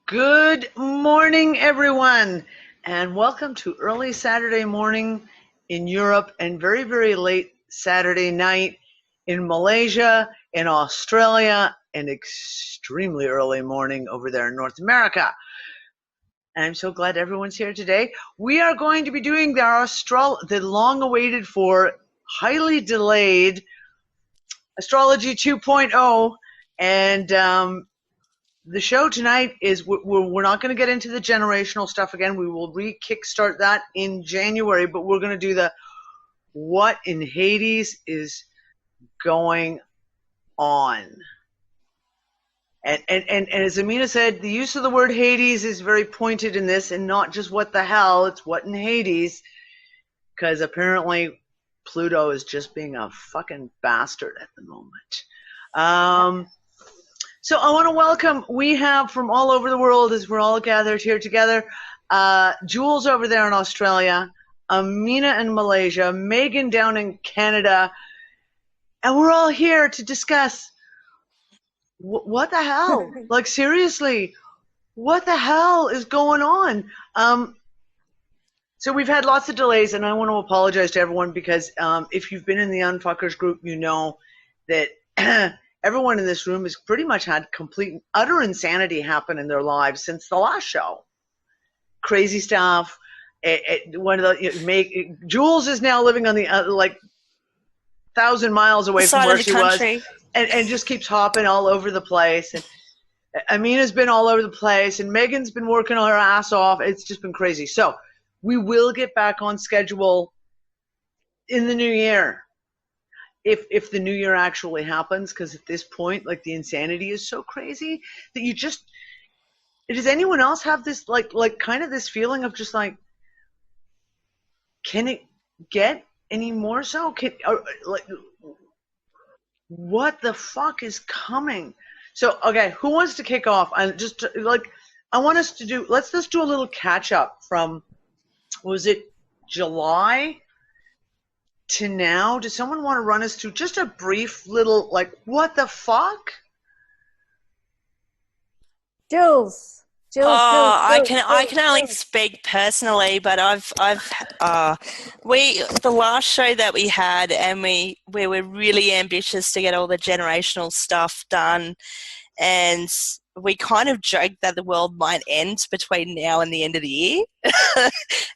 Good morning, everyone, and welcome to early Saturday morning in Europe and very, very late Saturday night in Malaysia, in Australia, and extremely early morning over there in North America. And I'm so glad everyone's here today. We are going to be doing the long-awaited for, highly delayed Astrology 2.0, and the show tonight is we're not going to get into the generational stuff again. We will kickstart that in January, but we're going to do the what in Hades is going on. And as Amina said, the use of the word Hades is very pointed in this, and not just what the hell, it's what in Hades, because apparently Pluto is just being a fucking bastard at the moment. So I want to welcome, we have from all over the world as we're all gathered here together, Jules over there in Australia, Amina in Malaysia, Meghan down in Canada, and we're all here to discuss what the hell? Like, seriously, what the hell is going on? So we've had lots of delays, and I want to apologize to everyone because if you've been in the Unfuckers group, you know that everyone in this room has pretty much had complete, utter insanity happen in their lives since the last show. Crazy stuff. Jules is now living on the 1,000 miles away from where she was, and just keeps hopping all over the place. And Amina's been all over the place, and Megan's been working her ass off. It's just been crazy. So we will get back on schedule in the new year. If the new year actually happens, because at this point, like, the insanity is so crazy that you just, does anyone else have this, like kind of this feeling of just like, can it get any more so? What the fuck is coming? So, okay, who wants to kick off? I want us to do, let's just do a little catch up from, was it July to now? Does someone want to run us through just a brief little, like, what the fuck? Jules. I can only speak personally, but the last show that we had, and we were really ambitious to get all the generational stuff done, and we kind of joked that the world might end between now and the end of the year.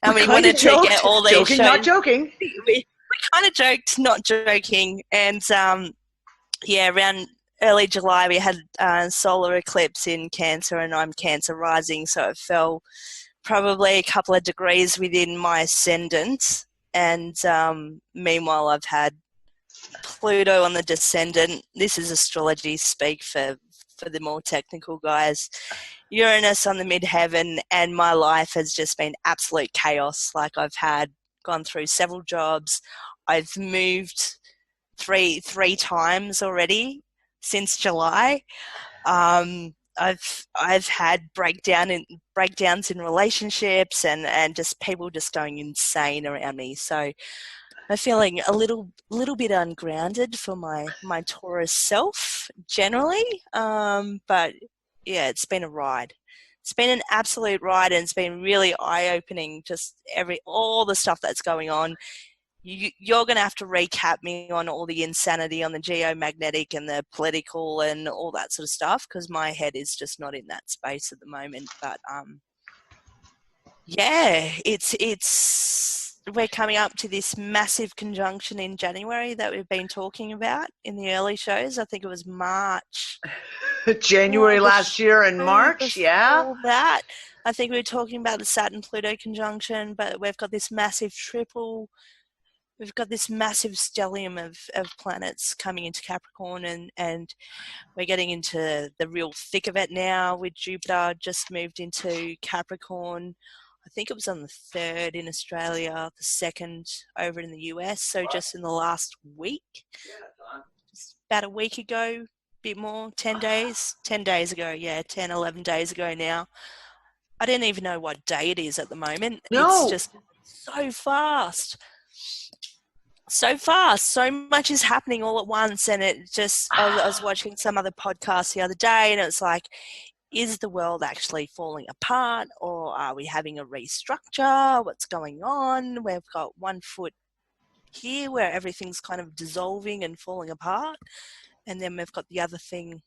And we wanted to get all these joking, shows. Not joking. We kind of joked, not joking. And around early July we had solar eclipse in Cancer, and I'm Cancer rising, so it fell probably a couple of degrees within my ascendant. And meanwhile I've had Pluto on the descendant. This is astrology speak for the more technical guys. Uranus on the midheaven, and my life has just been absolute chaos. Like, I've gone through several jobs. I've moved three times already since July. I've had breakdowns in relationships, and just people just going insane around me. So I'm feeling a little bit ungrounded for my Taurus self generally. But yeah, it's been a ride. It's been an absolute ride, and it's been really eye-opening, just all the stuff that's going on. You're going to have to recap me on all the insanity on the geomagnetic and the political and all that sort of stuff, because my head is just not in that space at the moment. But we're coming up to this massive conjunction in January that we've been talking about in the early shows. I think it was March. January last year and March, yeah. That. I think we were talking about the Saturn-Pluto conjunction, but we've got this massive triple. We've got this massive stellium of planets coming into Capricorn, and we're getting into the real thick of it now, with Jupiter just moved into Capricorn. I think it was on the 3rd in Australia, the 2nd over in the US. So just in the last week, just about a week ago, bit more, 10 days ago. Yeah, 10, 11 days ago now. I don't even know what day it is at the moment. No. It's just so fast. So much is happening all at once, and it just, I was watching some other podcast the other day, and it was like, is the world actually falling apart, or are we having a restructure? What's going on? We've got one foot here where everything's kind of dissolving and falling apart, and then we've got the other thing.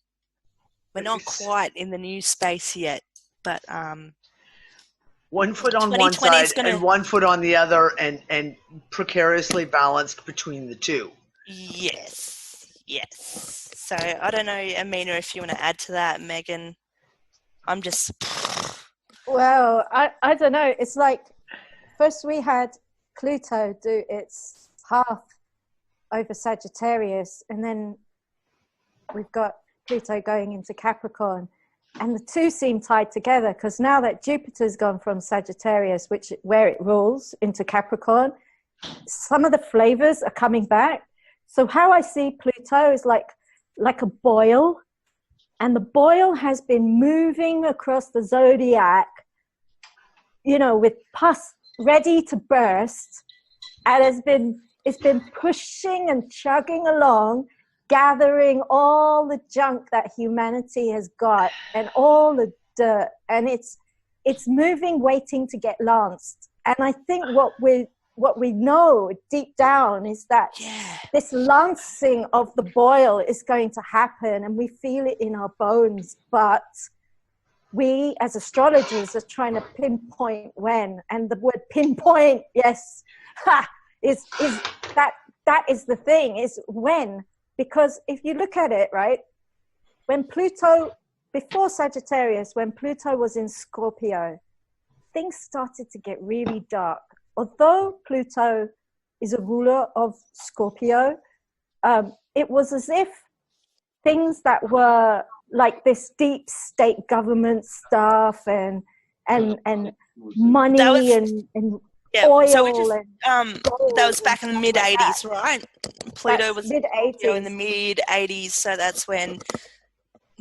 We're not quite in the new space yet, but 1 foot on one 2020 side is gonna. and 1 foot on the other, and precariously balanced between the two. Yes. So I don't know, Amina, if you want to add to that, Megan. I'm just. Well, I don't know. It's like first we had Pluto do its path over Sagittarius, and then we've got Pluto going into Capricorn, and the two seem tied together because now that Jupiter's gone from Sagittarius, where it rules, into Capricorn, some of the flavors are coming back. So how I see Pluto is like a boil, and the boil has been moving across the zodiac, with pus ready to burst, and it's been pushing and chugging along, gathering all the junk that humanity has got and all the dirt, and it's moving, waiting to get lanced. And I think what we know deep down is that this lancing of the boil is going to happen, and we feel it in our bones, but we as astrologers are trying to pinpoint when. And the word pinpoint, yes, is that is the thing, is when. Because if you look at it, right, when Pluto, before Sagittarius, when Pluto was in Scorpio, things started to get really dark. Although Pluto is a ruler of Scorpio, it was as if things that were like this deep state government stuff and money and oil, so we just gold, that was back in the mid '80s, right? Pluto was mid-80s. in the mid '80s, so that's when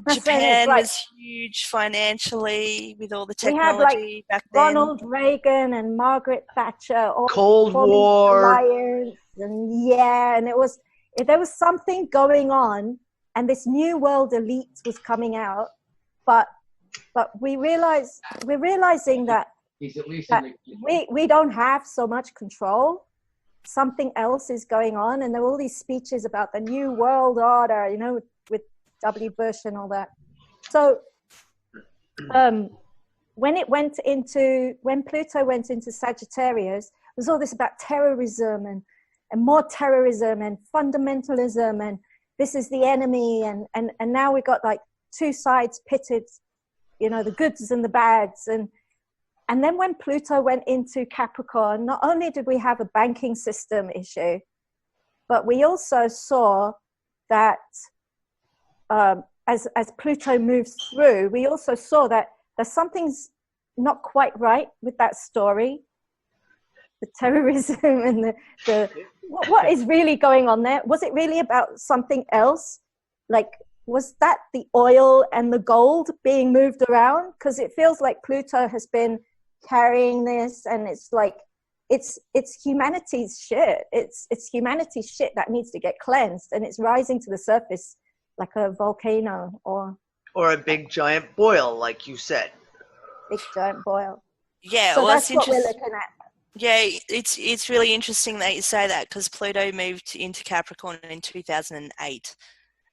Japan was huge financially with all the technology back then. Ronald Reagan and Margaret Thatcher, all Cold War, alliance, and there was something going on, and this new world elite was coming out, but we're realizing that we don't have so much control. Something else is going on, and there are all these speeches about the new world order, with W. Bush and all that. So when Pluto went into Sagittarius, there's all this about terrorism and more terrorism and fundamentalism, and this is the enemy, and now we got like two sides pitted, the goods and the bads. And then when Pluto went into Capricorn, not only did we have a banking system issue, but we also saw that as Pluto moves through, we also saw that there's something's not quite right with that story. The terrorism and what is really going on there? Was it really about something else? Like, was that the oil and the gold being moved around? Because it feels like Pluto has been carrying this, and it's like it's humanity's shit. It's humanity's shit that needs to get cleansed, and it's rising to the surface like a volcano or a big giant boil, like you said. Big giant boil. Yeah, so well, that's what we're looking at. Yeah, it's really interesting that you say that, because Pluto moved into Capricorn in 2008,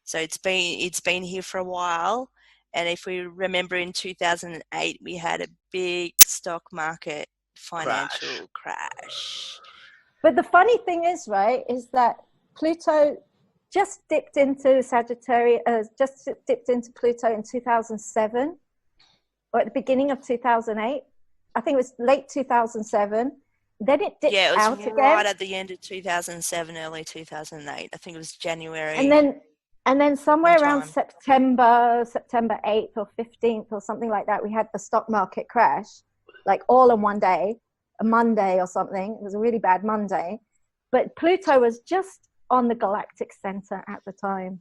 so it's been here for a while. And if we remember, in 2008 we had a big stock market financial crash. But the funny thing is, right, is that Pluto just dipped into Pluto in 2007, or at the beginning of 2008. I think it was late 2007. Then it dipped out again. Right at the end of 2007, early 2008. I think it was January. And then somewhere around September 8th or 15th or something like that, we had the stock market crash, like all in one day, a Monday or something. It was a really bad Monday. But Pluto was just on the galactic center at the time,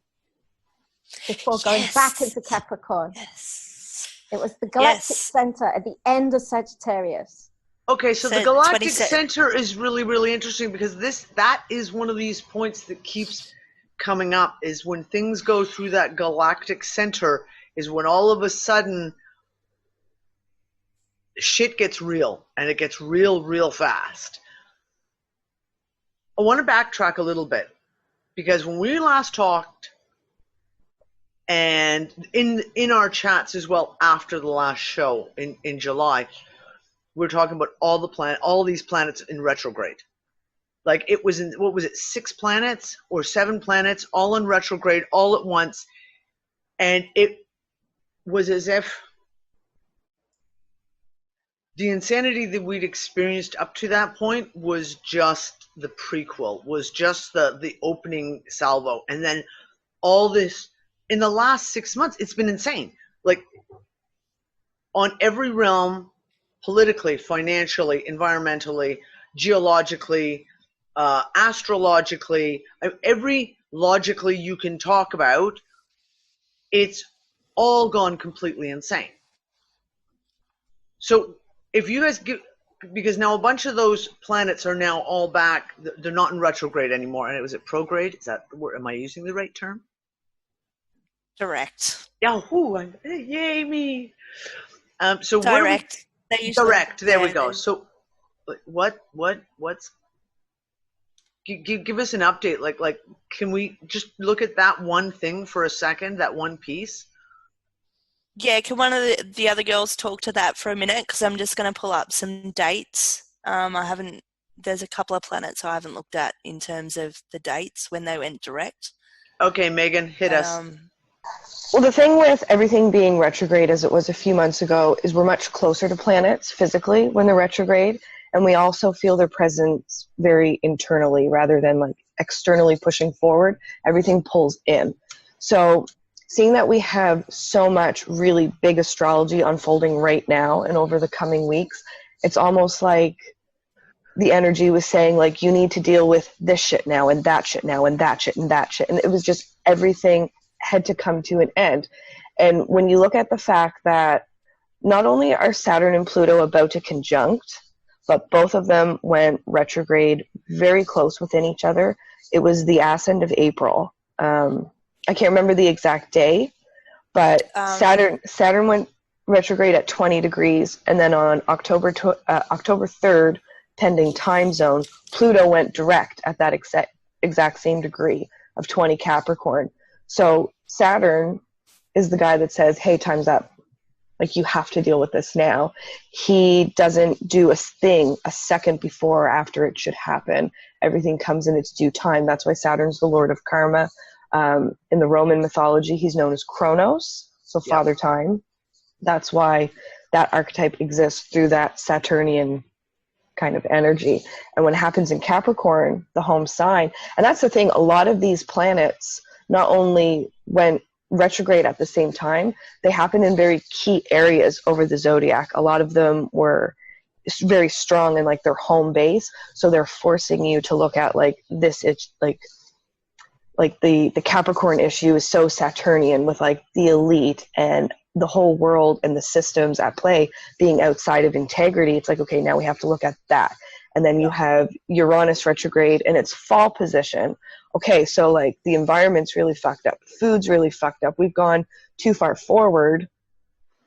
before going back into Capricorn. Yes. It was the galactic center at the end of Sagittarius. Okay, so the galactic center is really, really interesting, because that is one of these points that keeps coming up, is when things go through that galactic center, is when all of a sudden shit gets real, and it gets real fast. I want to backtrack a little bit, because when we last talked, and in our chats as well after the last show in July, we were talking about all these planets in retrograde. Like it was in, what was it, 6 planets or 7 planets all in retrograde all at once, and it was as if the insanity that we'd experienced up to that point was just the prequel, was just the opening salvo, and then all this in the last 6 months, it's been insane. Like on every realm, politically, financially, environmentally, geologically, astrologically, every logically you can talk about, it's all gone completely insane. So if you guys give, because now a bunch of those planets are now all back, they're not in retrograde anymore. And was it prograde? Is that the word? Am I using the right term? Direct. Yahoo! Yay me! So direct. Direct. There we go. So, what's? Give us an update. Like, can we just look at that one thing for a second? That one piece. Yeah, can one of the other girls talk to that for a minute? Because I'm just going to pull up some dates. There's a couple of planets I haven't looked at in terms of the dates when they went direct. Okay, Megan, hit us. Well, the thing with everything being retrograde as it was a few months ago is we're much closer to planets physically when they're retrograde, and we also feel their presence very internally rather than like externally pushing forward. Everything pulls in. So seeing that we have so much really big astrology unfolding right now and over the coming weeks, it's almost like the energy was saying, like, you need to deal with this shit now and that shit now and that shit and that shit. And it was just everything had to come to an end. And when you look at the fact that not only are Saturn and Pluto about to conjunct, but both of them went retrograde very close within each other. It was the ass end of April. I can't remember the exact day, but Saturn went retrograde at 20 degrees, and then on October 3rd, pending time zone, Pluto went direct at that exact same degree of 20 Capricorn. So Saturn is the guy that says, hey, time's up. Like, you have to deal with this now. He doesn't do a thing a second before or after it should happen. Everything comes in its due time. That's why Saturn's the Lord of Karma. In the Roman mythology, he's known as Kronos, so Father Time. That's why that archetype exists through that Saturnian kind of energy. And when it happens in Capricorn, the home sign, and that's the thing, a lot of these planets not only went retrograde at the same time, they happen in very key areas over the zodiac. A lot of them were very strong in like their home base, so they're forcing you to look at like this. It's like the Capricorn issue is so Saturnian with like the elite and the whole world and the systems at play being outside of integrity. It's like, okay, now we have to look at that. And then you have Uranus retrograde in its fall position. Okay, so like the environment's really fucked up. Food's really fucked up. We've gone too far forward,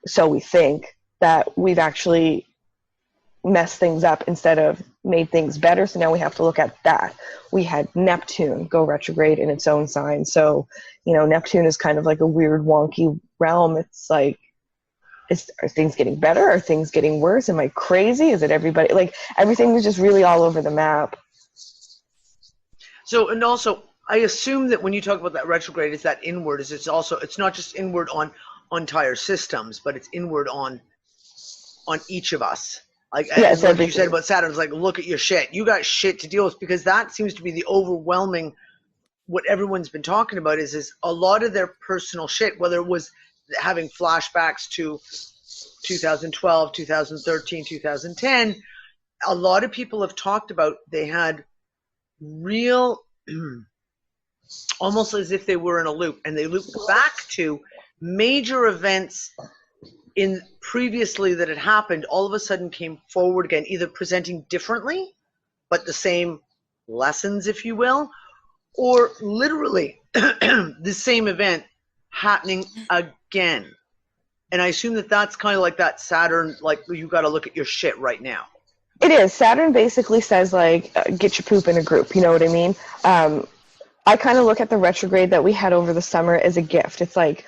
so we think, that we've actually messed things up instead of made things better. So now we have to look at that. We had Neptune go retrograde in its own sign. So, you know, Neptune is kind of like a weird, wonky realm. It's like, are things getting better? Are things getting worse? Am I crazy? Is it everybody? Like, everything was just really all over the map. So, and also, I assume that when you talk about that retrograde, is that inward? It's not just inward on entire systems, but it's inward on each of us. Like, yes, like you said about Saturn, it's like, look at your shit. You got shit to deal with, because that seems to be the overwhelming, what everyone's been talking about is a lot of their personal shit, whether it was having flashbacks to 2012, 2013, 2010, a lot of people have talked about they had real, almost as if they were in a loop, and they looped back to major events in previously that had happened, all of a sudden came forward again, either presenting differently, but the same lessons, if you will, or literally the same event happening again. And I assume that that's kind of like that Saturn, like you got to look at your shit right now. It is. Saturn basically says, like, get your poop in a group. You know what I mean? I kind of look at the retrograde that we had over the summer as a gift. It's like,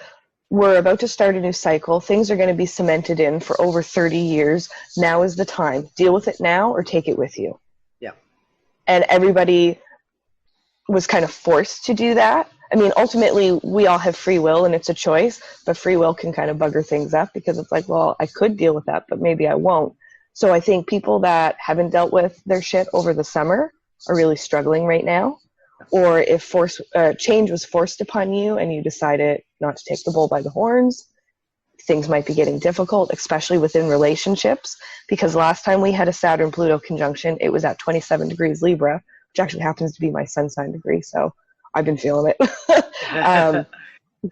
we're about to start a new cycle. Things are going to be cemented in for over 30 years. Now is the time. Deal with it now or take it with you. Yeah. And everybody was kind of forced to do that. I mean, ultimately, we all have free will and it's a choice, but free will can kind of bugger things up because it's like, well, I could deal with that, but maybe I won't. So I think people that haven't dealt with their shit over the summer are really struggling right now. Or if change was forced upon you and you decided not to take the bull by the horns, things might be getting difficult, especially within relationships. Because last time we had a Saturn-Pluto conjunction, it was at 27 degrees Libra, which actually happens to be my sun sign degree, so I've been feeling it.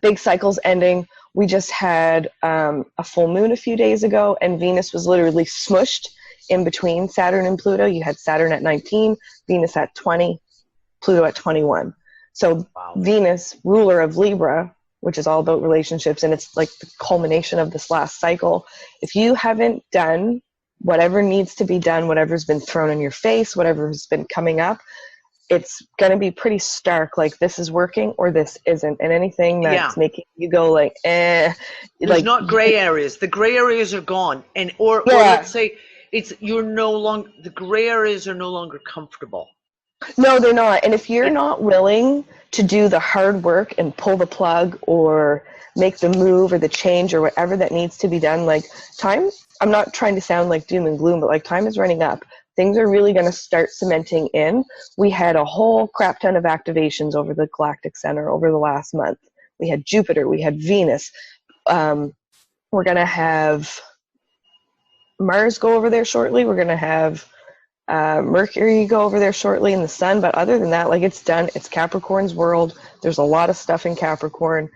Big cycles ending. We just had a full moon a few days ago, and Venus was literally smushed in between Saturn and Pluto. You had Saturn at 19, Venus at 20, Pluto at 21. So Wow. Venus, ruler of Libra, which is all about relationships, and it's like the culmination of this last cycle. If you haven't done whatever needs to be done, whatever's been thrown in your face, whatever's been coming up, it's going to be pretty stark, like this is working or this isn't. And anything that's making you go like, There's like, not gray areas. The gray areas are gone. And or let's say the gray areas are no longer comfortable. No, they're not. And if you're not willing to do the hard work and pull the plug or make the move or the change or whatever that needs to be done, like time, I'm not trying to sound like doom and gloom, but like time is running up. Things are really going to start cementing in. We had a whole crap ton of activations over the Galactic Center over the last month. We had Jupiter, we had Venus. We're going to have Mars go over there shortly. We're going to have Mercury go over there shortly, and the Sun. But other than that, like, it's done. It's Capricorn's world. There's a lot of stuff in Capricorn.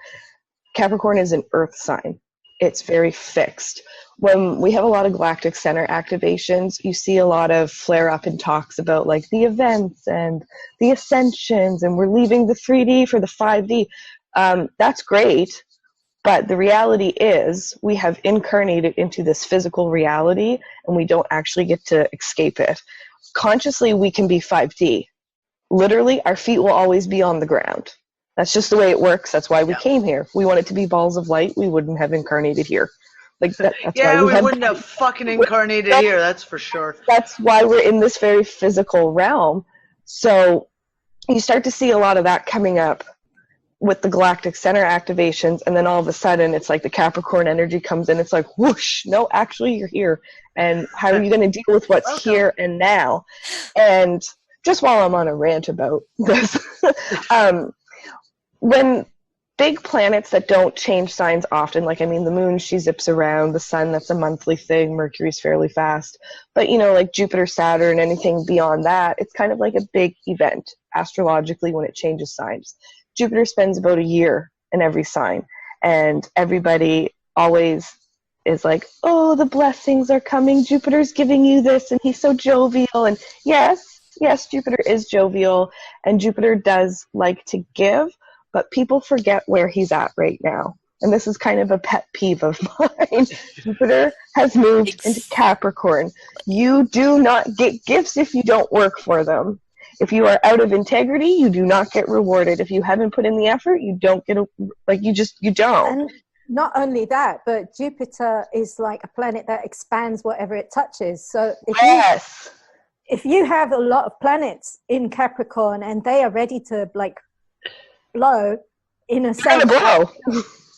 Capricorn is an earth sign. It's very fixed. When we have a lot of Galactic Center activations, you see a lot of flare up and talks about like the events and the ascensions, and we're leaving the 3D for the 5D. That's great, but the reality is we have incarnated into this physical reality, and we don't actually get to escape it. Consciously, we can be 5D. Literally, our feet will always be on the ground. That's just the way it works. That's why we came here. If we wanted to be balls of light, we wouldn't have incarnated here. Like that's yeah, why we wouldn't have fucking incarnated here, that's for sure. That's why we're in this very physical realm. So you start to see a lot of that coming up with the Galactic Center activations, and then all of a sudden it's like the Capricorn energy comes in. It's like, whoosh, no, actually you're here. And how are you going to deal with what's here and now? And just while I'm on a rant about this, when big planets that don't change signs often, like, I mean, the moon, she zips around, the sun, that's a monthly thing, Mercury's fairly fast, but, you know, like Jupiter, Saturn, anything beyond that, it's kind of like a big event, astrologically, when it changes signs. Jupiter spends about a year in every sign, and everybody always is like, oh, the blessings are coming, Jupiter's giving you this, and he's so jovial, and yes, Jupiter is jovial, and Jupiter does like to give, but people forget where he's at right now. And this is kind of a pet peeve of mine. Jupiter has moved into Capricorn. You do not get gifts if you don't work for them. If you are out of integrity, you do not get rewarded. If you haven't put in the effort, you don't get you don't. And not only that, but Jupiter is like a planet that expands whatever it touches. So if you have a lot of planets in Capricorn and they are ready to like blow, in a sense,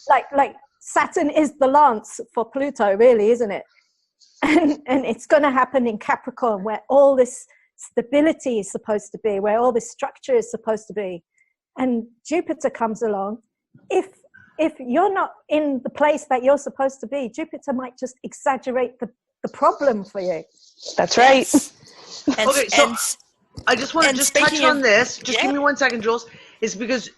like Saturn is the lance for Pluto, really, isn't it? And it's going to happen in Capricorn, where all this stability is supposed to be, where all this structure is supposed to be. And Jupiter comes along. If you're not in the place that you're supposed to be, Jupiter might just exaggerate the problem for you. That's right. Okay, so I just want to touch on this. Just give me 1 second, Jules. It's because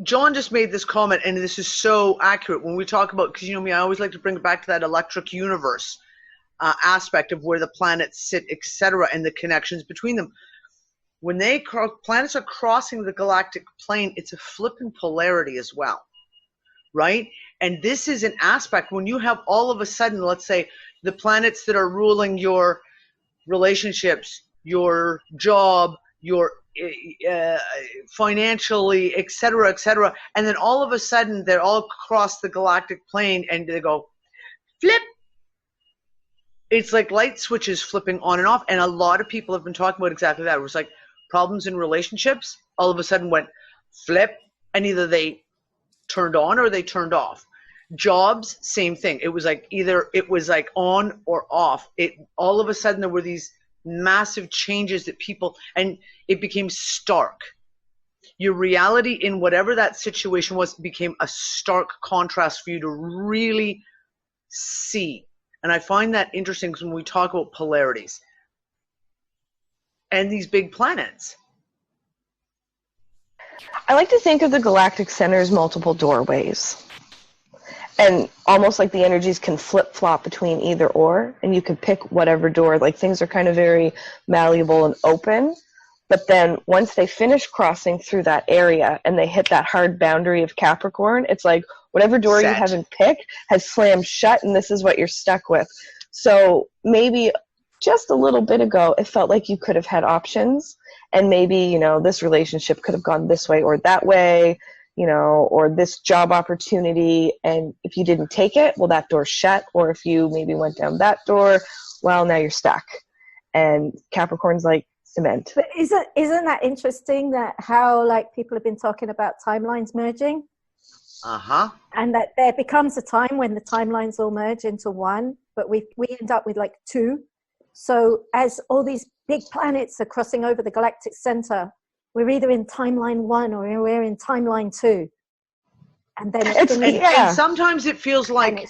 John just made this comment, and this is so accurate when we talk about, because you know me, I always like to bring it back to that electric universe aspect of where the planets sit, etc., and the connections between them. When planets are crossing the galactic plane, it's a flipping polarity as well, right? And this is an aspect when you have all of a sudden, let's say, the planets that are ruling your relationships, your job, your financially, et cetera, and then all of a sudden they're all across the galactic plane and they go flip. It's like light switches flipping on and off, and a lot of people have been talking about exactly that. It was like problems in relationships all of a sudden went flip, and either they turned on or they turned off. Jobs, same thing. It was like either it was like on or off. It all of a sudden there were these massive changes that people, and it became stark. Your reality in whatever that situation was became a stark contrast for you to really see. And I find that interesting because when we talk about polarities and these big planets. I like to think of the galactic center as multiple doorways. And almost like the energies can flip-flop between either or, and you can pick whatever door. Like things are kind of very malleable and open. But then once they finish crossing through that area and they hit that hard boundary of Capricorn, it's like whatever door you haven't picked has slammed shut, and this is what you're stuck with. So maybe just a little bit ago, it felt like you could have had options, and maybe, you know, this relationship could have gone this way or that way, you know, or this job opportunity, and if you didn't take it, well, that door's shut, or if you maybe went down that door, well, now you're stuck. And Capricorn's like cement. But isn't that interesting that how like people have been talking about timelines merging? And that there becomes a time when the timelines all merge into one, but we end up with like two. So as all these big planets are crossing over the galactic center, we're either in timeline 1 or we're in timeline 2. And then and sometimes it feels like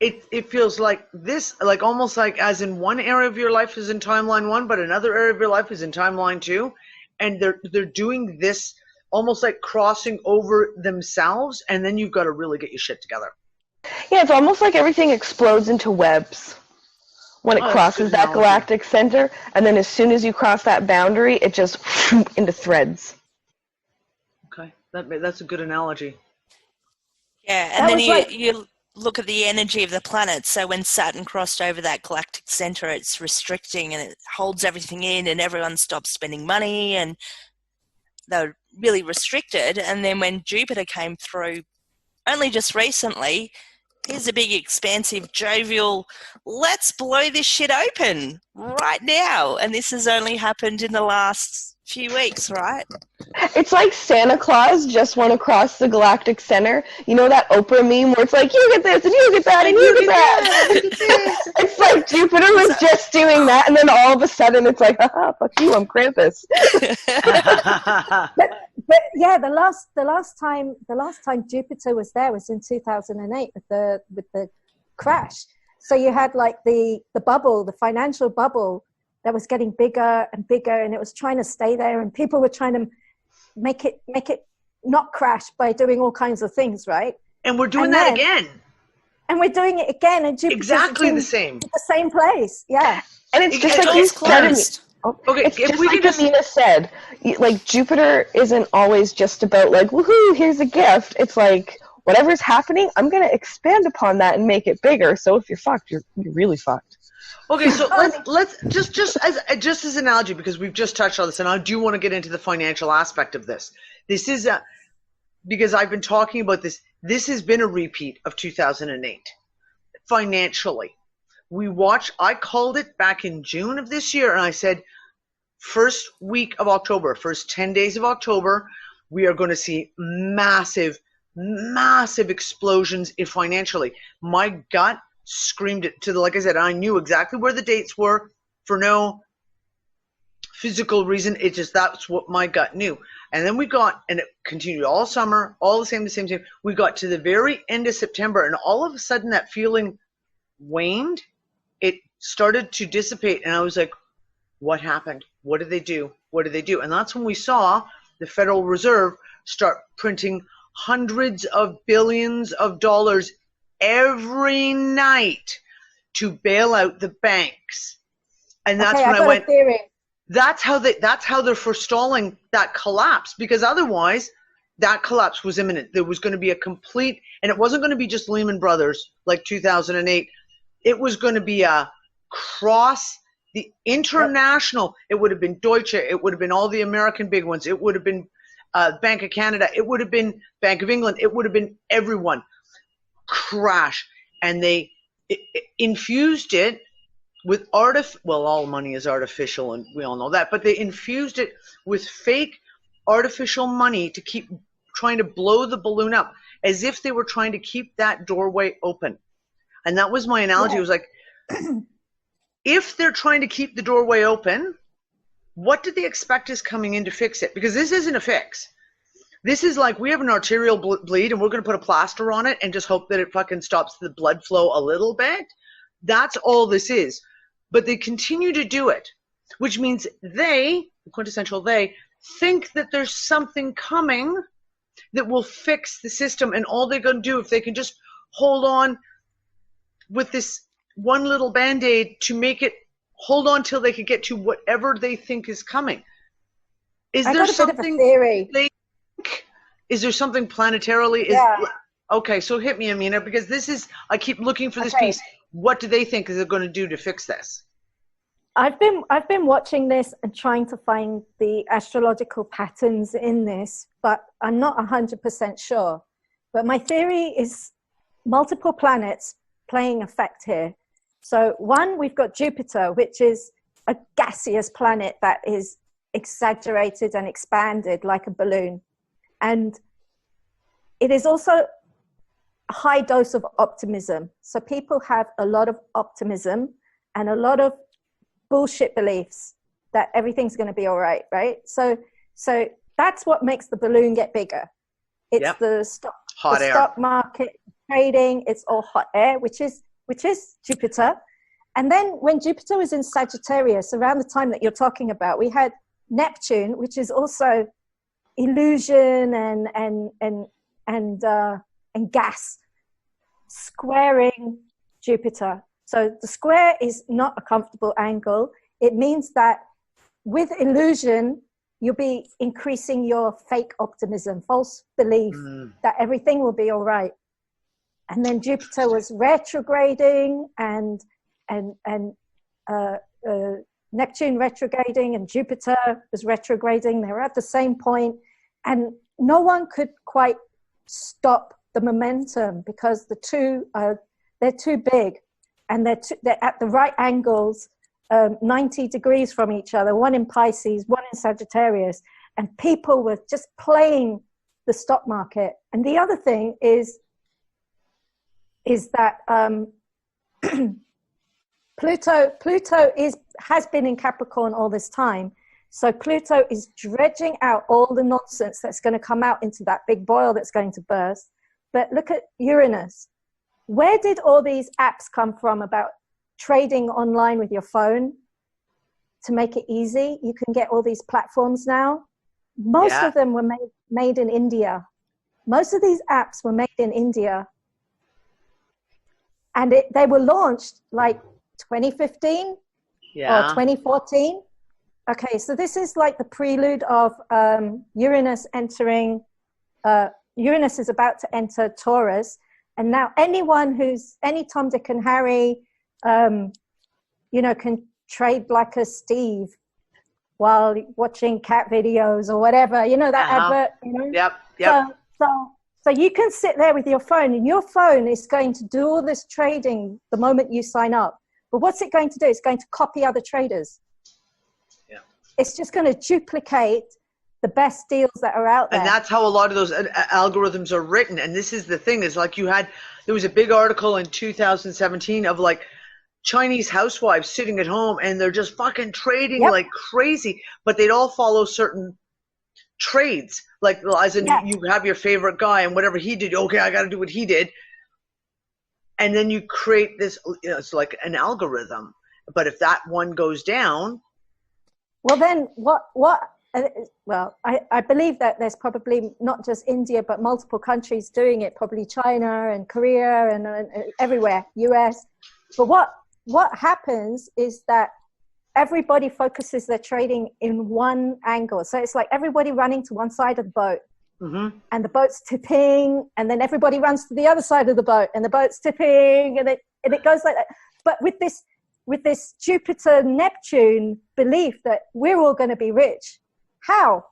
it feels like this, like almost like as in one area of your life is in timeline 1, but another area of your life is in timeline 2, and they're doing this almost like crossing over themselves, and then you've got to really get your shit together. Yeah, it's almost like everything explodes into webs when it crosses that galactic center, and then as soon as you cross that boundary, it just into threads. Okay, that's a good analogy. Yeah, and then you look at the energy of the planet. So when Saturn crossed over that galactic center, it's restricting and it holds everything in, and everyone stops spending money, and they're really restricted. And then when Jupiter came through only just recently, here's a big, expansive, jovial, let's blow this shit open right now. And this has only happened in the last few weeks, right? It's like Santa Claus just went across the galactic center. You know that Oprah meme where it's like, you get this, and you get that, and you get that. It's like Jupiter was just doing that, and then all of a sudden it's like, haha, fuck you, I'm Krampus. But yeah, the last time Jupiter was there was in 2008 with the crash. So you had like the bubble, the financial bubble that was getting bigger and bigger, and it was trying to stay there, and people were trying to make it not crash by doing all kinds of things, right? And we're doing that again. And we're doing it again, and Jupiter's exactly the same. The same place, yeah. And it's just like you said. Okay, it's just like Amina said, like Jupiter isn't always just about like, woohoo, here's a gift. It's like, whatever's happening, I'm going to expand upon that and make it bigger. So if you're fucked, you're really fucked. Okay, so let's just as an analogy, because we've just touched on this, and I do want to get into the financial aspect of this. This is because I've been talking about this. This has been a repeat of 2008 financially. I called it back in June of this year, and I said, first week of October, first 10 days of October, we are going to see massive explosions in financially. My gut screamed it to like I said, I knew exactly where the dates were for no physical reason. It just, that's what my gut knew. And then we got, and it continued all summer, all the same. We got to the very end of September, and all of a sudden that feeling waned. It started to dissipate, and I was like, what happened? What did they do? What did they do? And that's when we saw the Federal Reserve start printing hundreds of billions of dollars every night to bail out the banks. And that's when I went, that's how they're forestalling that collapse, because otherwise that collapse was imminent. There was going to be a complete, and it wasn't going to be just Lehman Brothers like 2008. It was going to be a cross the international. It would have been Deutsche. It would have been all the American big ones. It would have been Bank of Canada. It would have been Bank of England. It would have been everyone. Crash. And they infused it with well, all money is artificial, and we all know that, but they infused it with fake artificial money to keep trying to blow the balloon up, as if they were trying to keep that doorway open. And that was my analogy. It was like, if they're trying to keep the doorway open, what do they expect is coming in to fix it? Because this isn't a fix. This is like, we have an arterial bleed and we're going to put a plaster on it and just hope that it fucking stops the blood flow a little bit. That's all this is. But they continue to do it, which means they, the quintessential they, think that there's something coming that will fix the system. And all they're going to do, if they can just hold on with this one little Band-Aid to make it hold on till they can get to whatever they think is coming. Is there something theory? Is there something planetarily? Okay, so hit me, Amina, because this is, I keep looking for this piece. What do they think is it going to do to fix this? I've been watching this and trying to find the astrological patterns in this, but I'm not 100% sure. But my theory is multiple planets playing effect here. So one, we've got Jupiter, which is a gaseous planet that is exaggerated and expanded like a balloon. And it is also a high dose of optimism. So people have a lot of optimism and a lot of bullshit beliefs that everything's going to be all right, right? So that's what makes the balloon get bigger. It's the stock market, trading, it's all hot air, which is Jupiter. And then when Jupiter was in Sagittarius, around the time that you're talking about, we had Neptune, which is also illusion and gas, squaring Jupiter. So the square is not a comfortable angle. It means that with illusion, you'll be increasing your fake optimism, false belief that everything will be all right. And then Jupiter was retrograding and Neptune retrograding and Jupiter was retrograding. They were at the same point, and no one could quite stop the momentum because the two they're too big, and they're at the right angles, 90 degrees from each other. One in Pisces, one in Sagittarius, and people were just playing the stock market. And the other thing is that Pluto has been in Capricorn all this time. So Pluto is dredging out all the nonsense that's going to come out into that big boil that's going to burst. But look at Uranus. Where did all these apps come from about trading online with your phone to make it easy? You can get all these platforms now. Most of them were made in India. Most of these apps were made in India. And they were launched like 2015 or 2014. Okay, so this is like the prelude of Uranus entering. Uranus is about to enter Taurus, and now any Tom, Dick, and Harry, can trade like a Steve while watching cat videos or whatever. You know that advert. Yep. So you can sit there with your phone, and your phone is going to do all this trading the moment you sign up. But what's it going to do? It's going to copy other traders. Yeah. It's just going to duplicate the best deals that are out there. And that's how a lot of those algorithms are written. And this is the thing, is like there was a big article in 2017 of like Chinese housewives sitting at home and they're just fucking trading like crazy, but they'd all follow certain trades. Like, as in you have your favorite guy and whatever he did, okay, I got to do what he did. And then you create this, it's like an algorithm. But if that one goes down. Well, then I believe that there's probably not just India, but multiple countries doing it, probably China and Korea and everywhere, US. But what happens is that everybody focuses their trading in one angle. So it's like everybody running to one side of the boat. and the boat's tipping, and then everybody runs to the other side of the boat, and the boat's tipping, and it goes like that. But with this Jupiter Neptune belief that we're all going to be rich, how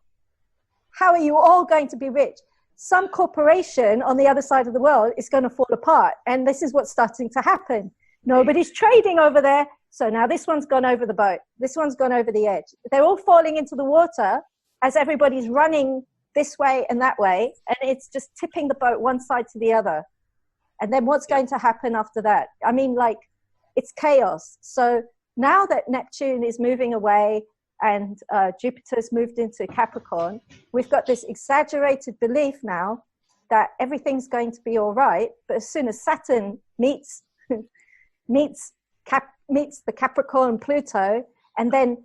are you all going to be rich? Some corporation on the other side of the world is going to fall apart, and this is what's starting to happen. Nobody's trading over there, so now this one's gone over the boat, this one's gone over the edge. They're all falling into the water as everybody's running this way and that way, and it's just tipping the boat one side to the other. And then what's going to happen after that? I mean, like, it's chaos. So now that Neptune is moving away and Jupiter's moved into Capricorn, we've got this exaggerated belief now that everything's going to be all right. But as soon as Saturn meets the Capricorn Pluto, and then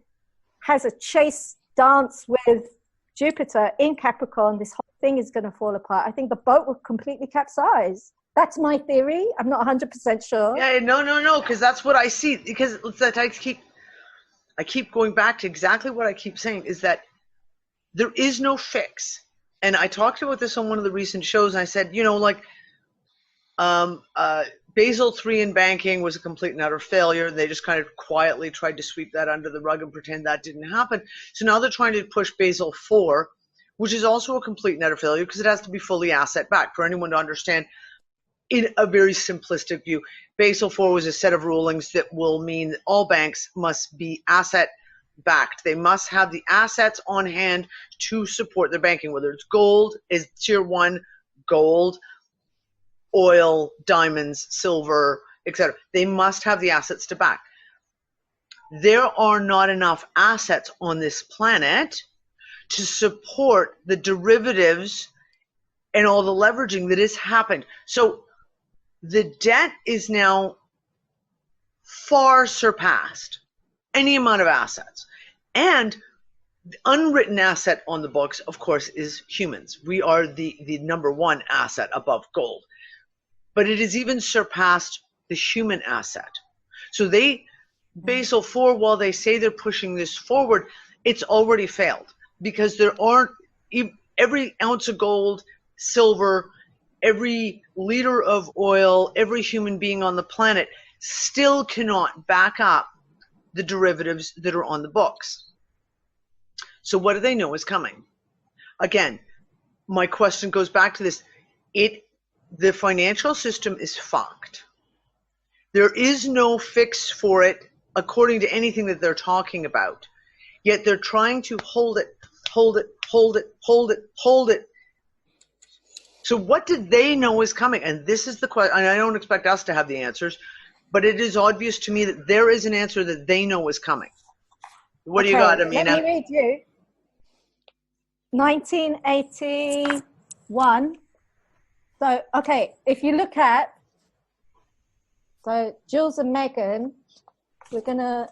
has a chase dance with Jupiter in Capricorn, this whole thing is going to fall apart. I think the boat will completely capsize. That's my theory. I'm not 100% sure. Yeah, no, because that's what I see. Because that I keep going back to exactly what I keep saying, is that there is no fix. And I talked about this on one of the recent shows, and I said, like, Basel III in banking was a complete and utter failure. They just kind of quietly tried to sweep that under the rug and pretend that didn't happen. So now they're trying to push Basel IV, which is also a complete and utter failure because it has to be fully asset backed. For anyone to understand, in a very simplistic view, Basel IV was a set of rulings that will mean that all banks must be asset backed. They must have the assets on hand to support their banking, whether it's gold is tier 1 gold, oil, diamonds, silver, etc. They must have the assets to back. There are not enough assets on this planet to support the derivatives and all the leveraging that has happened. So the debt is now far surpassed any amount of assets. And the unwritten asset on the books, of course, is humans. We are the number one asset above gold. But it has even surpassed the human asset. So Basel IV, while they say they're pushing this forward, it's already failed because there aren't every ounce of gold, silver, every liter of oil, every human being on the planet still cannot back up the derivatives that are on the books. So what do they know is coming? Again, my question goes back to this. The financial system is fucked. There is no fix for it according to anything that they're talking about. Yet they're trying to hold it. So what did they know is coming? And this is the question. And I don't expect us to have the answers, but it is obvious to me that there is an answer that they know is coming. What do you got, Amina? Let me read you. 1981. So, okay, if you look at, so Jules and Meghan, we're gonna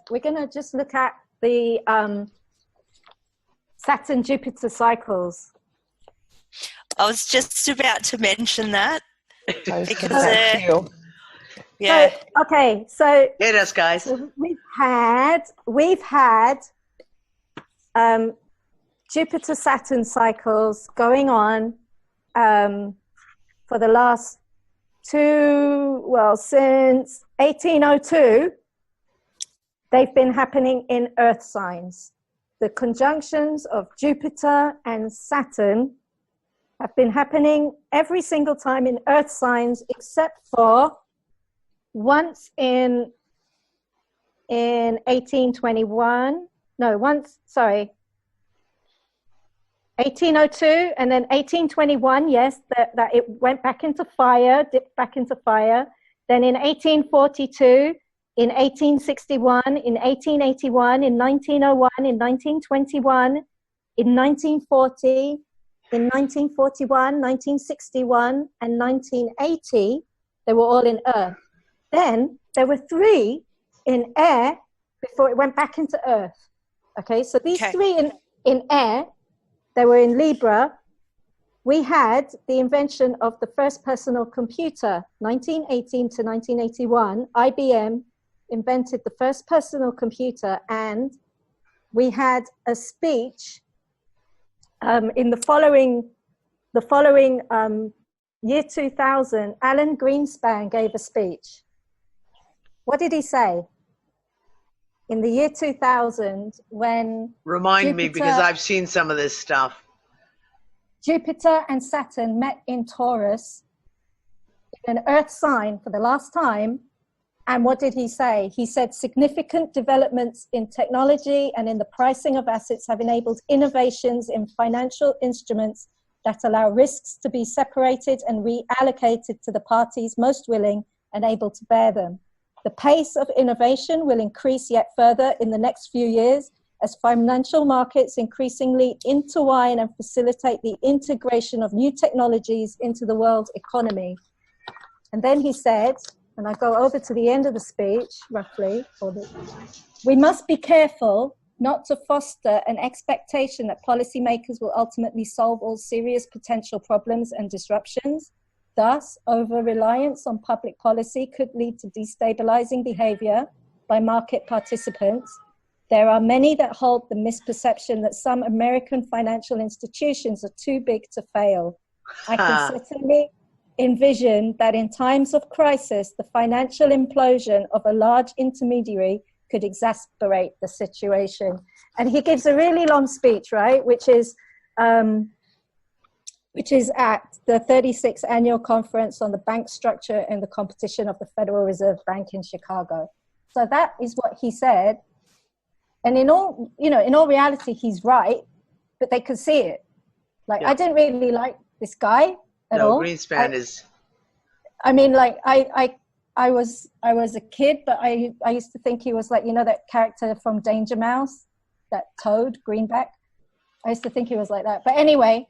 just look at the Saturn-Jupiter cycles. I was just about to mention that. Because yeah. So, okay, so hit us, guys. So we've had Jupiter-Saturn cycles going on for the last since 1802, they've been happening in Earth signs. The conjunctions of Jupiter and Saturn have been happening every single time in Earth signs, except for once in 1821. No, once, sorry. 1802 and then 1821, yes, that it went back into fire, dipped back into fire. Then in 1842, in 1861, in 1881, in 1901, in 1921, in 1940, in 1941, 1961, and 1980, they were all in Earth. Then there were 3 in air before it went back into Earth. Okay, so these 3 in air, they were in Libra. We had the invention of the first personal computer, 1918 to 1981. IBM invented the first personal computer, and we had a speech in the following the following year 2000, Alan Greenspan gave a speech. What did he say? In the year 2000, when Remind me, because I've seen some of this stuff. Jupiter and Saturn met in Taurus, in an Earth sign for the last time. And what did he say? He said, significant developments in technology and in the pricing of assets have enabled innovations in financial instruments that allow risks to be separated and reallocated to the parties most willing and able to bear them. The pace of innovation will increase yet further in the next few years as financial markets increasingly intertwine and facilitate the integration of new technologies into the world economy. And then he said, and I go over to the end of the speech, roughly, we must be careful not to foster an expectation that policymakers will ultimately solve all serious potential problems and disruptions. Thus, over-reliance on public policy could lead to destabilizing behavior by market participants. There are many that hold the misperception that some American financial institutions are too big to fail. I can certainly envision that in times of crisis, the financial implosion of a large intermediary could exacerbate the situation. And he gives a really long speech, right, which is at the 36th annual conference on the bank structure and the competition of the Federal Reserve Bank in Chicago. So that is what he said. And in all reality, he's right, but they could see it. Like, yeah. I didn't really like this guy at all. Greenspan is. I mean, like, I was a kid, but I used to think he was like, you know, that character from Danger Mouse, that toad, Greenback. I used to think he was like that. But anyway,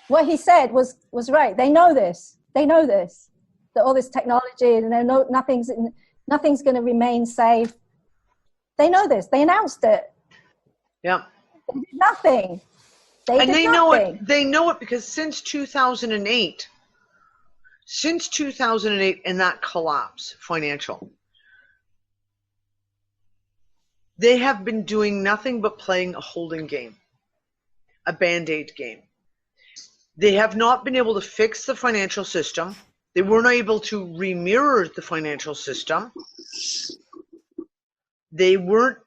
what he said was right. They know this. That all this technology, and they know nothing's going to remain safe. They know this. They announced it. Yeah. They did nothing. They know it. They know it because since 2008, and that collapse, financial, they have been doing nothing but playing a holding game, a Band-Aid game. They have not been able to fix the financial system. They weren't able to remirror the financial system. They weren't.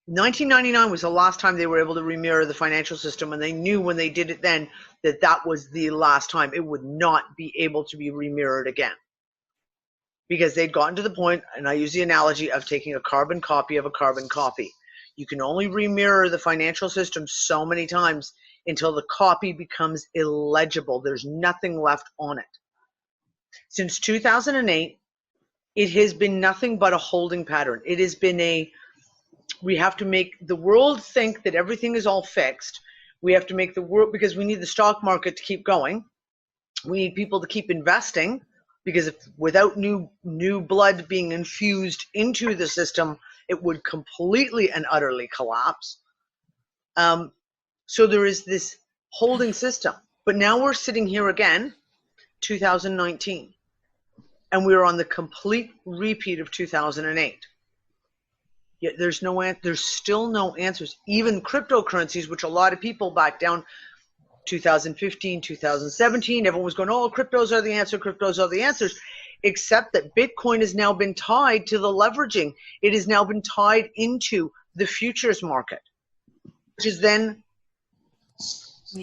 1999 was the last time they were able to remirror the financial system, and they knew when they did it then that was the last time. It would not be able to be remirrored again, because they'd gotten to the point, and I use the analogy of taking a carbon copy of a carbon copy. You can only remirror the financial system so many times until the copy becomes illegible. There's nothing left on it. Since 2008, it has been nothing but a holding pattern. It has been we have to make the world think that everything is all fixed. We have to make the world, because we need the stock market to keep going. We need people to keep investing, because without new blood being infused into the system, it would completely and utterly collapse. So there is this holding system. But now we're sitting here again, 2019. And we're on the complete repeat of 2008. Yet there's still no answers. Even cryptocurrencies, which a lot of people back down 2015, 2017, everyone was going, oh, cryptos are the answer, cryptos are the answers, except that Bitcoin has now been tied to the leveraging. It has now been tied into the futures market, which is then,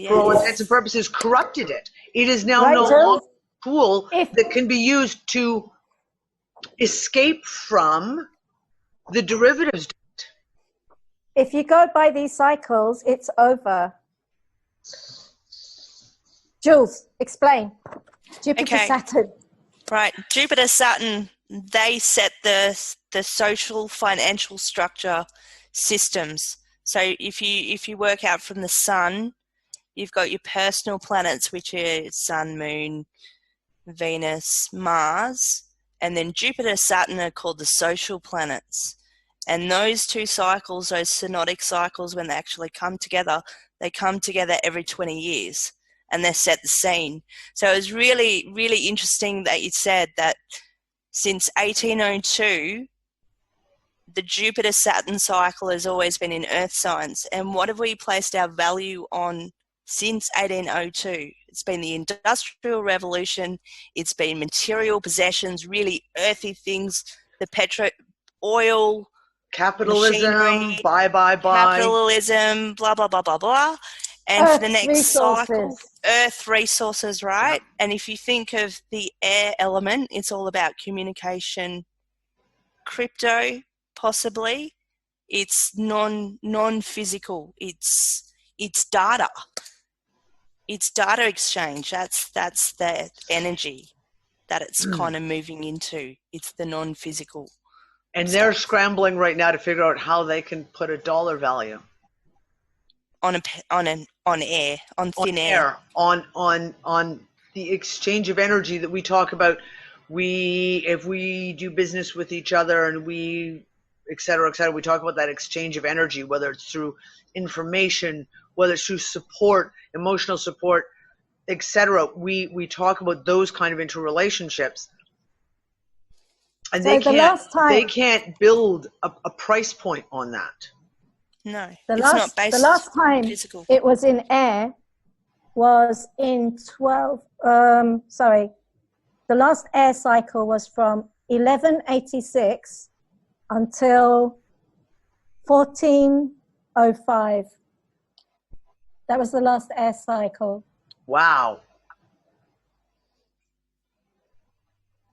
for all intents and purposes, corrupted it. It is now no longer a tool that can be used to escape from the derivatives. If you go by these cycles, it's over. Jules, explain. Jupiter, Saturn. Right. Jupiter, Saturn, they set the social financial structure systems. So if you work out from the sun, you've got your personal planets, which are Sun, Moon, Venus, Mars, and then Jupiter, Saturn are called the social planets. And those two cycles, those synodic cycles, when they actually come together, they come together every 20 years and they set the scene. So it was really, really interesting that you said that since 1802, the Jupiter-Saturn cycle has always been in Earth signs. And what have we placed our value on since 1802. It's been the Industrial Revolution. It's been material possessions, really earthy things, the oil, Capitalism, machinery, buy. capitalism, blah, blah, blah, blah, blah. And for the Earth's next cycle, resources. earth resources, right? Yeah. And if you think of the air element, it's all about communication, crypto, possibly. It's non-physical. It's data. It's data exchange. That's the energy that it's kind of moving into. It's the non-physical. And stuff. they're scrambling right now to figure out how they can put a dollar value on air, on thin air. on the exchange of energy that we talk about. If we do business with each other and we et cetera, we talk about that exchange of energy, whether it's through information, whether it's through support, emotional support, etc. We talk about those kind of interrelationships. And So they can't build a price point on that. No, the it's last, not based the last time physical. it was in air was in the last air cycle was from 1186 until 1405. That was the last air cycle. Wow.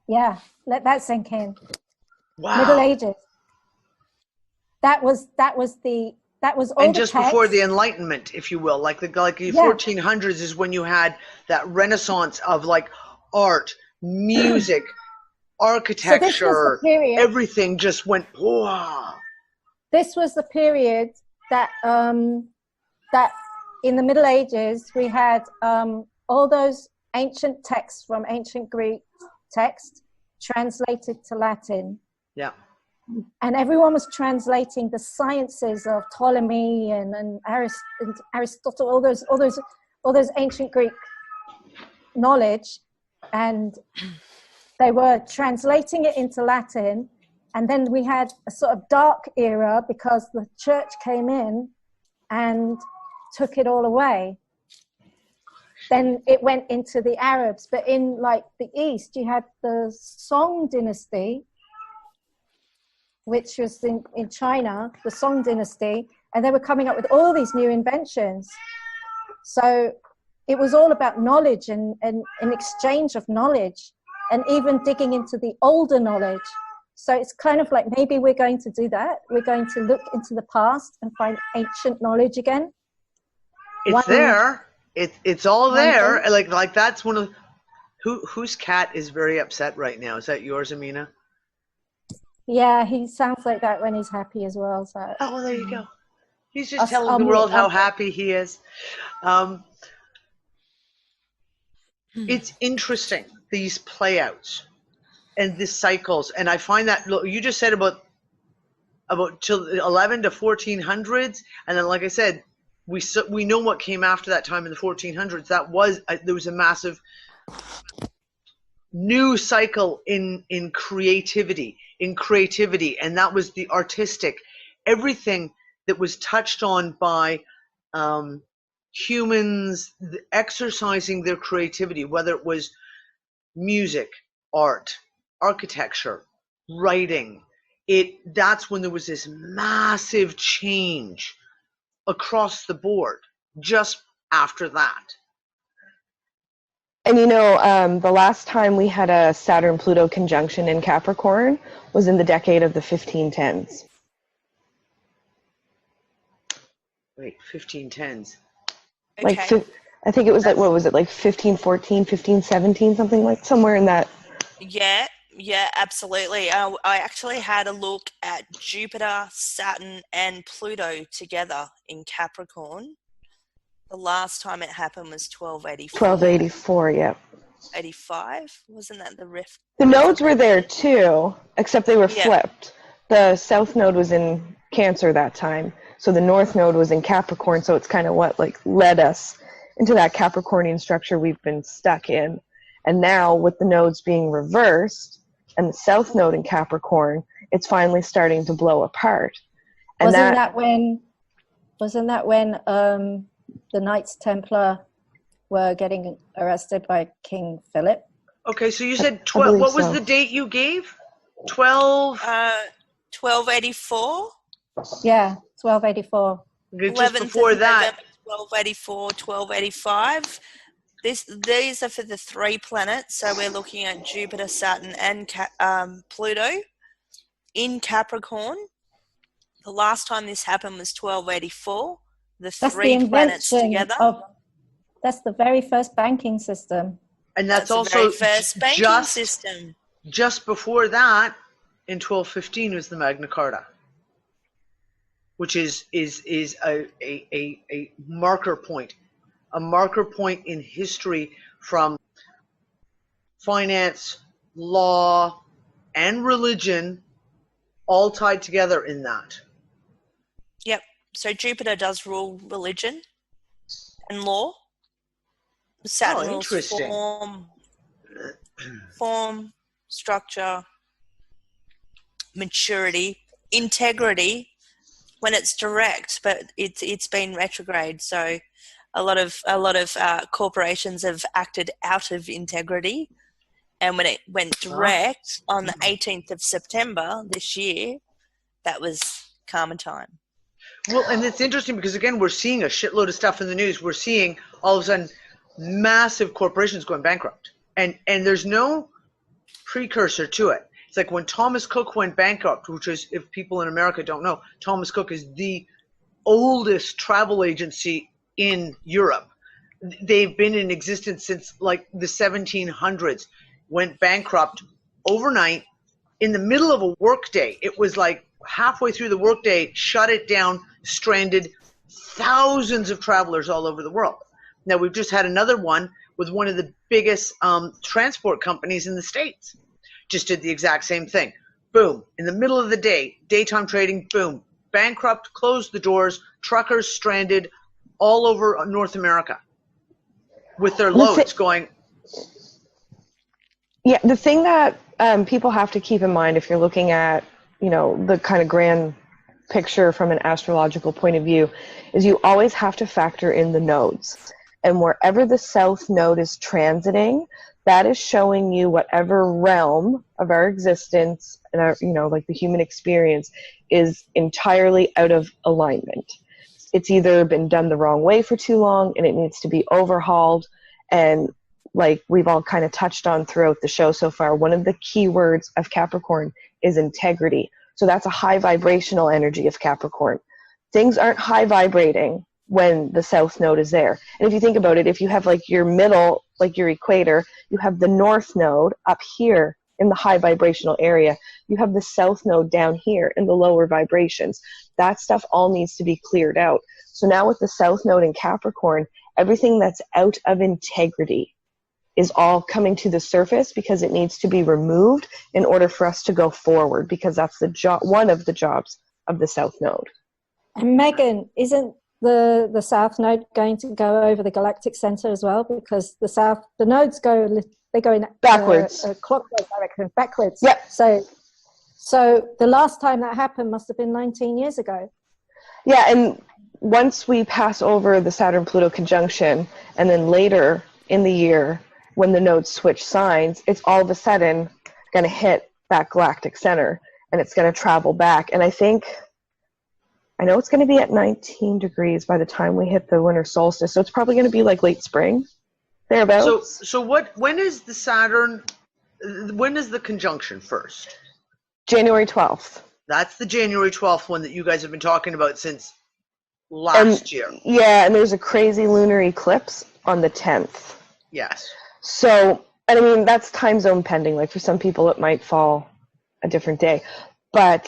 Yeah, let that sink in. Wow. Middle Ages. That was all. And the just text. before the Enlightenment, if you will, like the 1400s is when you had that renaissance of like art, music, architecture, so this was the period, everything just went wow. This was the period that that in the Middle Ages we had all those ancient texts from ancient Greek text translated to Latin. Yeah. And everyone was translating the sciences of Ptolemy and Aristotle, all those ancient Greek knowledge, and they were translating it into Latin. And then we had a sort of dark era because the church came in and took it all away. Then it went into the Arabs, but in like the East, you had the Song dynasty, which was in China, the Song dynasty, and they were coming up with all these new inventions. So it was all about knowledge and an exchange of knowledge, and even digging into the older knowledge. So it's kind of like maybe we're going to do that. We're going to look into the past and find ancient knowledge again. It's there. It's all there. Like that's one of whose cat is very upset right now. Is that yours, Amina? Yeah, he sounds like that when he's happy as well. So. Oh, well, there you go. He's just telling the world how happy he is. It's interesting, these playouts and these cycles. And I find that, look, you just said about till 11 to 1400s. And then, like I said, we know what came after that time in the 1400s. There was a massive new cycle in creativity, and that was the artistic, everything that was touched on by humans exercising their creativity, whether it was music, art, architecture, writing. That's when there was this massive change across the board just after that. And the last time we had a Saturn-Pluto conjunction in Capricorn was in the decade of the 1510s. Wait, 1510s. Okay. Okay. I think it was like 1514, 1517, something like somewhere in that. Yeah, absolutely. I actually had a look at Jupiter, Saturn, and Pluto together in Capricorn. The last time it happened was 1284. 1284, yeah. 85? Wasn't that the rift? The nodes were there too, except they were flipped. The south node was in Cancer that time, so the north node was in Capricorn, so it's kind of what led us into that Capricornian structure we've been stuck in. And now with the nodes being reversed and the south node in Capricorn, it's finally starting to blow apart. And wasn't that when the Knights Templar were getting arrested by King Philip. Okay, so you said 12. What was the date you gave? 12. 1284. Yeah, 1284. Just before that. 1284, 1285. These are for the 3 planets. So we're looking at Jupiter, Saturn, and Pluto in Capricorn. The last time this happened was 1284. The 3 planets together. That's the very first banking system. And that's also the very first banking system. Just before that, in 1215, was the Magna Carta, which is a marker point in history from finance, law, and religion, all tied together in that. Yep. So Jupiter does rule religion and law. Saturn rules form, structure, maturity, integrity when it's direct, but it's been retrograde. So a lot of corporations have acted out of integrity, and when it went direct on the 18th of September this year, that was karma time. Well, and it's interesting because again, we're seeing a shitload of stuff in the news. We're seeing all of a sudden massive corporations going bankrupt, and there's no precursor to it. It's like when Thomas Cook went bankrupt, which is, if people in America don't know, Thomas Cook is the oldest travel agency in Europe. They've been in existence since like the 1700s. Went bankrupt overnight in the middle of a workday. It was like halfway through the workday, shut it down, stranded thousands of travelers all over the world. Now, we've just had another one with one of the biggest transport companies in the States. Just did the exact same thing. Boom. In the middle of the day, daytime trading, boom. Bankrupt, closed the doors, truckers stranded all over North America with their loads going. Yeah, the thing that people have to keep in mind if you're looking at, the kind of grand picture from an astrological point of view is you always have to factor in the nodes. And wherever the south node is transiting, that is showing you whatever realm of our existence and our, like the human experience is entirely out of alignment. It's either been done the wrong way for too long and it needs to be overhauled. And like we've all kind of touched on throughout the show so far, one of the key words of Capricorn is integrity. So that's a high vibrational energy of Capricorn. Things aren't high vibrating when the south node is there. And if you think about it, if you have like your middle, like your equator, you have the north node up here in the high vibrational area. You have the south node down here in the lower vibrations. That stuff all needs to be cleared out. So now with the south node in Capricorn, everything that's out of integrity is all coming to the surface because it needs to be removed in order for us to go forward, because that's the one of the jobs of the south node. And Megan, isn't the south node going to go over the galactic center as well? Because the nodes go in backwards, clockwise direction, backwards. Yep. So the last time that happened must have been 19 years ago. Yeah, and once we pass over the Saturn-Pluto conjunction, and then later in the year when the nodes switch signs, it's all of a sudden going to hit that galactic center, and it's going to travel back. And I know it's going to be at 19 degrees by the time we hit the winter solstice, so it's probably going to be like late spring, thereabouts. So when is the conjunction first? January 12th. That's the January 12th one that you guys have been talking about since last year. Yeah, and there's a crazy lunar eclipse on the 10th. Yes. So, and I mean, that's time zone pending. Like for some people, it might fall a different day. But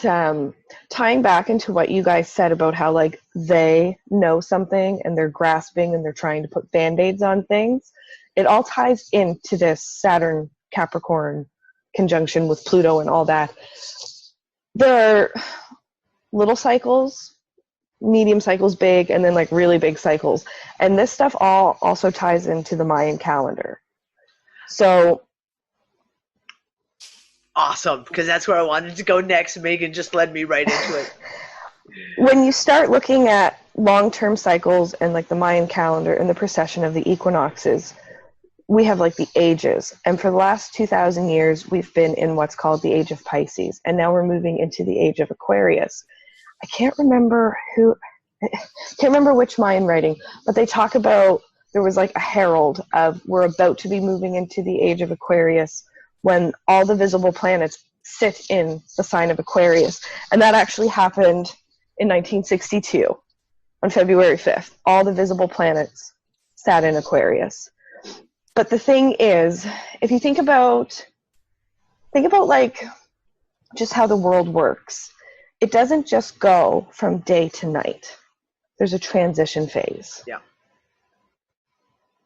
tying back into what you guys said about how like they know something and they're grasping and they're trying to put Band-Aids on things, it all ties into this Saturn Capricorn conjunction with Pluto and all that. There are little cycles, medium cycles, big, and then like really big cycles. And this stuff all also ties into the Mayan calendar. So awesome, because that's where I wanted to go next. Megan just led me right into it. When you start looking at long-term cycles and like the Mayan calendar and the precession of the equinoxes, we have like the ages. And for the last 2,000 years, we've been in what's called the age of Pisces. And now we're moving into the age of Aquarius. I can't remember which Mayan writing, but they talk about, there was like a herald of, we're about to be moving into the age of Aquarius when all the visible planets sit in the sign of Aquarius. And that actually happened in 1962 on February 5th. All the visible planets sat in Aquarius. But the thing is, if you think about like just how the world works, it doesn't just go from day to night. There's a transition phase. Yeah.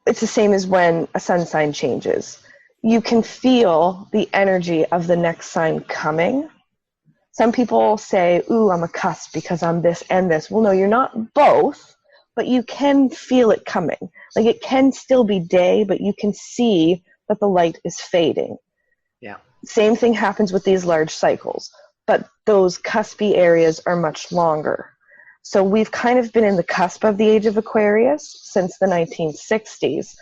It's the same as when a sun sign changes. You can feel the energy of the next sign coming. Some people say, ooh, I'm a cusp because I'm this and this. Well, no, you're not both, but you can feel it coming. Like it can still be day, but you can see that the light is fading. Yeah. Same thing happens with these large cycles, but those cuspy areas are much longer. So we've kind of been in the cusp of the age of Aquarius since the 1960s.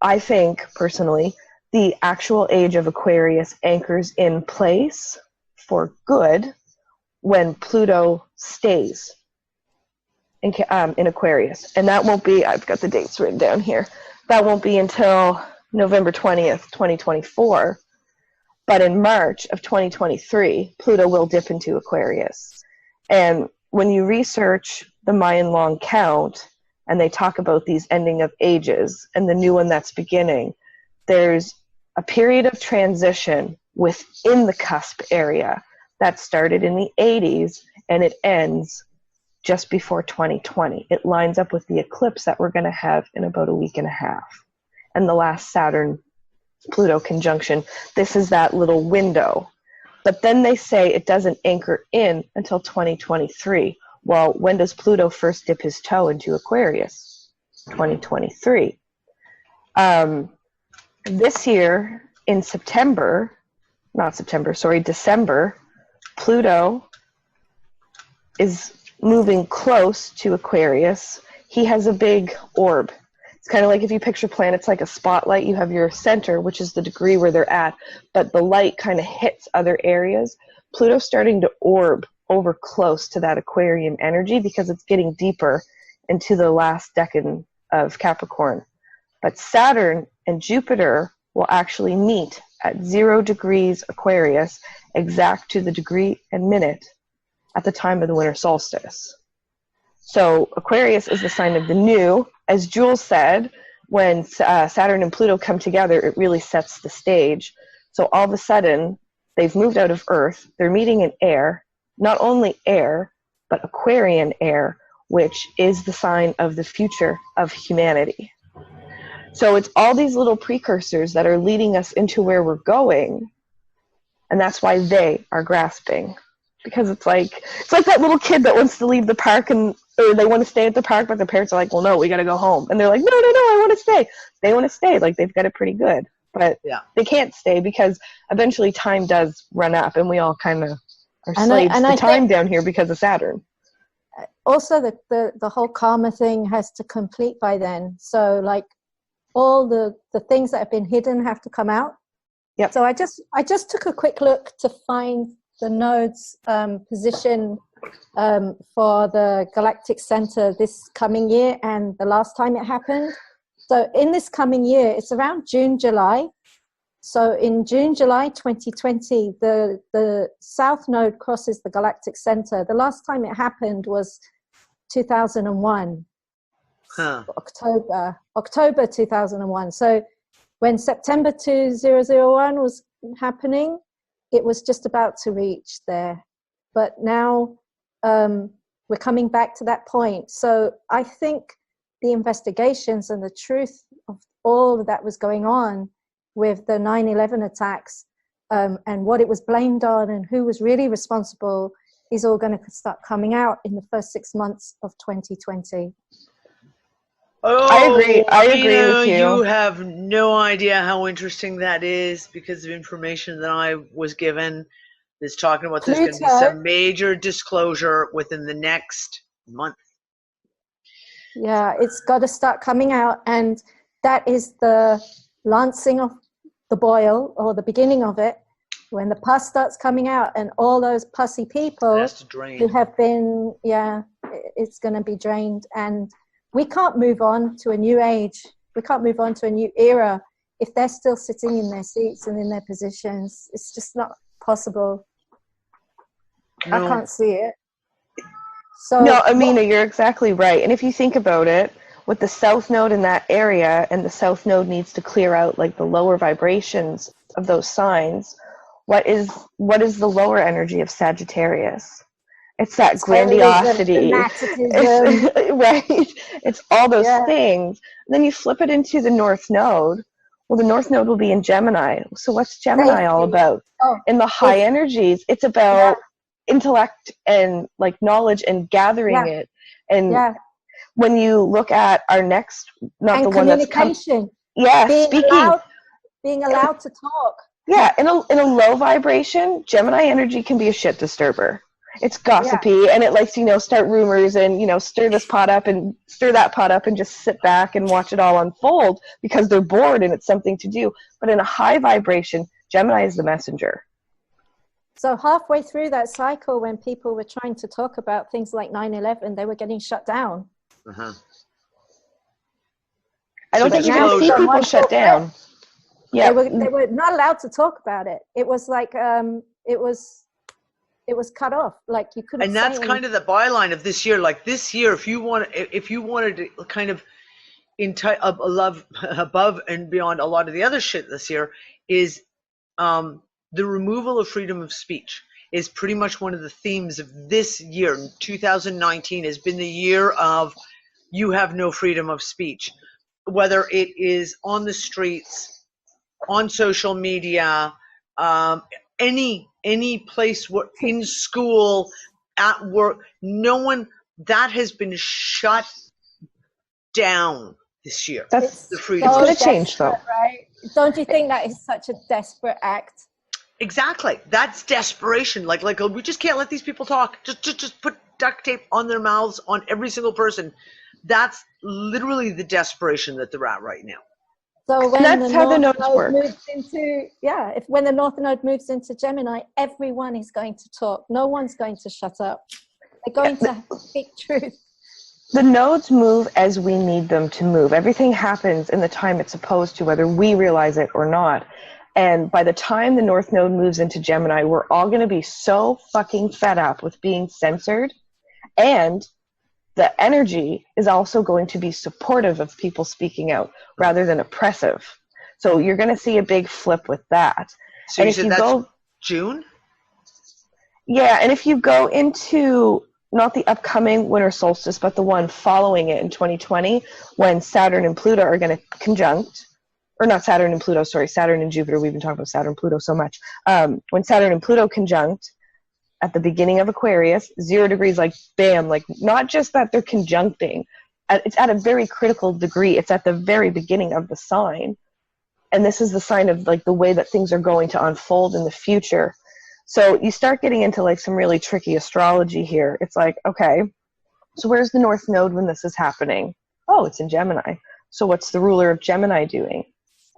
I think, personally, the actual age of Aquarius anchors in place for good when Pluto stays in Aquarius. And that won't be, I've got the dates written down here, that won't be until November 20th, 2024. But in March of 2023, Pluto will dip into Aquarius. And when you research the Mayan long count, and they talk about these ending of ages and the new one that's beginning, there's a period of transition within the cusp area that started in the 80s, and it ends just before 2020. It lines up with the eclipse that we're going to have in about a week and a half. And the last Saturn-Pluto conjunction, this is that little window. But then they say it doesn't anchor in until 2023. Well, when does Pluto first dip his toe into Aquarius? 2023. This year in December, Pluto is moving close to Aquarius. He has a big orb. It's kind of like if you picture planets like a spotlight, you have your center, which is the degree where they're at, but the light kind of hits other areas. Pluto's starting to orb over close to that Aquarian energy because it's getting deeper into the last decan of Capricorn. But Saturn and Jupiter will actually meet at 0 degrees Aquarius, exact to the degree and minute at the time of the winter solstice. So Aquarius is the sign of the new. As Jules said, when Saturn and Pluto come together, it really sets the stage. So all of a sudden, they've moved out of Earth. They're meeting in air, not only air, but Aquarian air, which is the sign of the future of humanity. So it's all these little precursors that are leading us into where we're going, and that's why they are grasping. Because it's like that little kid that wants to leave the park or they want to stay at the park, but their parents are like, well, no, we got to go home. And they're like, no, I want to stay. They want to stay. Like, they've got it pretty good. But they can't stay because eventually time does run up, and we all kind of are slaves to time down here because of Saturn. Also, the whole karma thing has to complete by then. So, like, all the things that have been hidden have to come out. Yep. So I just took a quick look to find the node's position for the galactic center this coming year and the last time it happened. So in this coming year, it's around June, July. So in June, July 2020, the south node crosses the galactic center. The last time it happened was 2001. October 2001. So when September 2001 was happening, it was just about to reach there. But now we're coming back to that point. So I think the investigations and the truth of all that was going on with the 9/11 attacks and what it was blamed on and who was really responsible is all going to start coming out in the first 6 months of 2020. Oh, I agree with you. You have no idea how interesting that is because of information that I was given that's talking about there's going to be some major disclosure within the next month. Yeah, it's got to start coming out, and that is the lancing of the boil, or the beginning of it, when the pus starts coming out, and all those pussy It people has to drain. who have been, it's going to be drained, and we can't move on to a new age. We can't move on to a new era if they're still sitting in their seats and in their positions. It's just not possible. No. I can't see it. So No, Amina, you're exactly right. And if you think about it, with the south node in that area, and the south node needs to clear out like the lower vibrations of those signs, what is the lower energy of Sagittarius? It's that grandiosity. It's, right? It's all those things. And then you flip it into the north node. Well, the north node will be in Gemini. So what's Gemini all about? In the high energies, it's about intellect and like knowledge and gathering it. And when you look at our next, not and the one that's communication. Being allowed to talk. Yeah, in a low vibration, Gemini energy can be a shit disturber. It's gossipy, and it likes to, start rumors and, stir this pot up and stir that pot up and just sit back and watch it all unfold because they're bored and it's something to do. But in a high vibration, Gemini is the messenger. So halfway through that cycle, when people were trying to talk about things like 9/11, they were getting shut down. Uh-huh. I don't think you're going to see people shut down. Yeah, they were not allowed to talk about it. It was like it was cut off. Like you couldn't. And that's kind of the byline of this year. Like this year, if you wanted to kind of above and beyond a lot of the other shit this year, is the removal of freedom of speech is pretty much one of the themes of this year. 2019 has been the year of you have no freedom of speech, whether it is on the streets, on social media, any place, in school, at work. No one, that has been shut down this year. That's the freedom. It's going to change, though. Right? Don't you think that is such a desperate act? Exactly. That's desperation. Like we just can't let these people talk. Just put duct tape on their mouths on every single person. That's literally the desperation that they're at right now. So when that's how the nodes work. When the north node moves into Gemini, everyone is going to talk. No one's going to shut up. They're going to speak truth. The nodes move as we need them to move. Everything happens in the time it's supposed to, whether we realize it or not. And by the time the north node moves into Gemini, we're all going to be so fucking fed up with being censored. And the energy is also going to be supportive of people speaking out rather than oppressive. So you're going to see a big flip with that. So and you said that's June? Yeah, and if you go into not the upcoming winter solstice, but the one following it in 2020, when Saturn and Pluto are going to conjunct, or not Saturn and Pluto, sorry, Saturn and Jupiter. We've been talking about Saturn and Pluto so much. When Saturn and Pluto conjunct at the beginning of Aquarius, 0 degrees, like bam, like not just that they're conjuncting, it's at a very critical degree. It's at the very beginning of the sign. And this is the sign of like the way that things are going to unfold in the future. So you start getting into like some really tricky astrology here. It's like, okay, so where's the north node when this is happening? Oh, it's in Gemini. So what's the ruler of Gemini doing?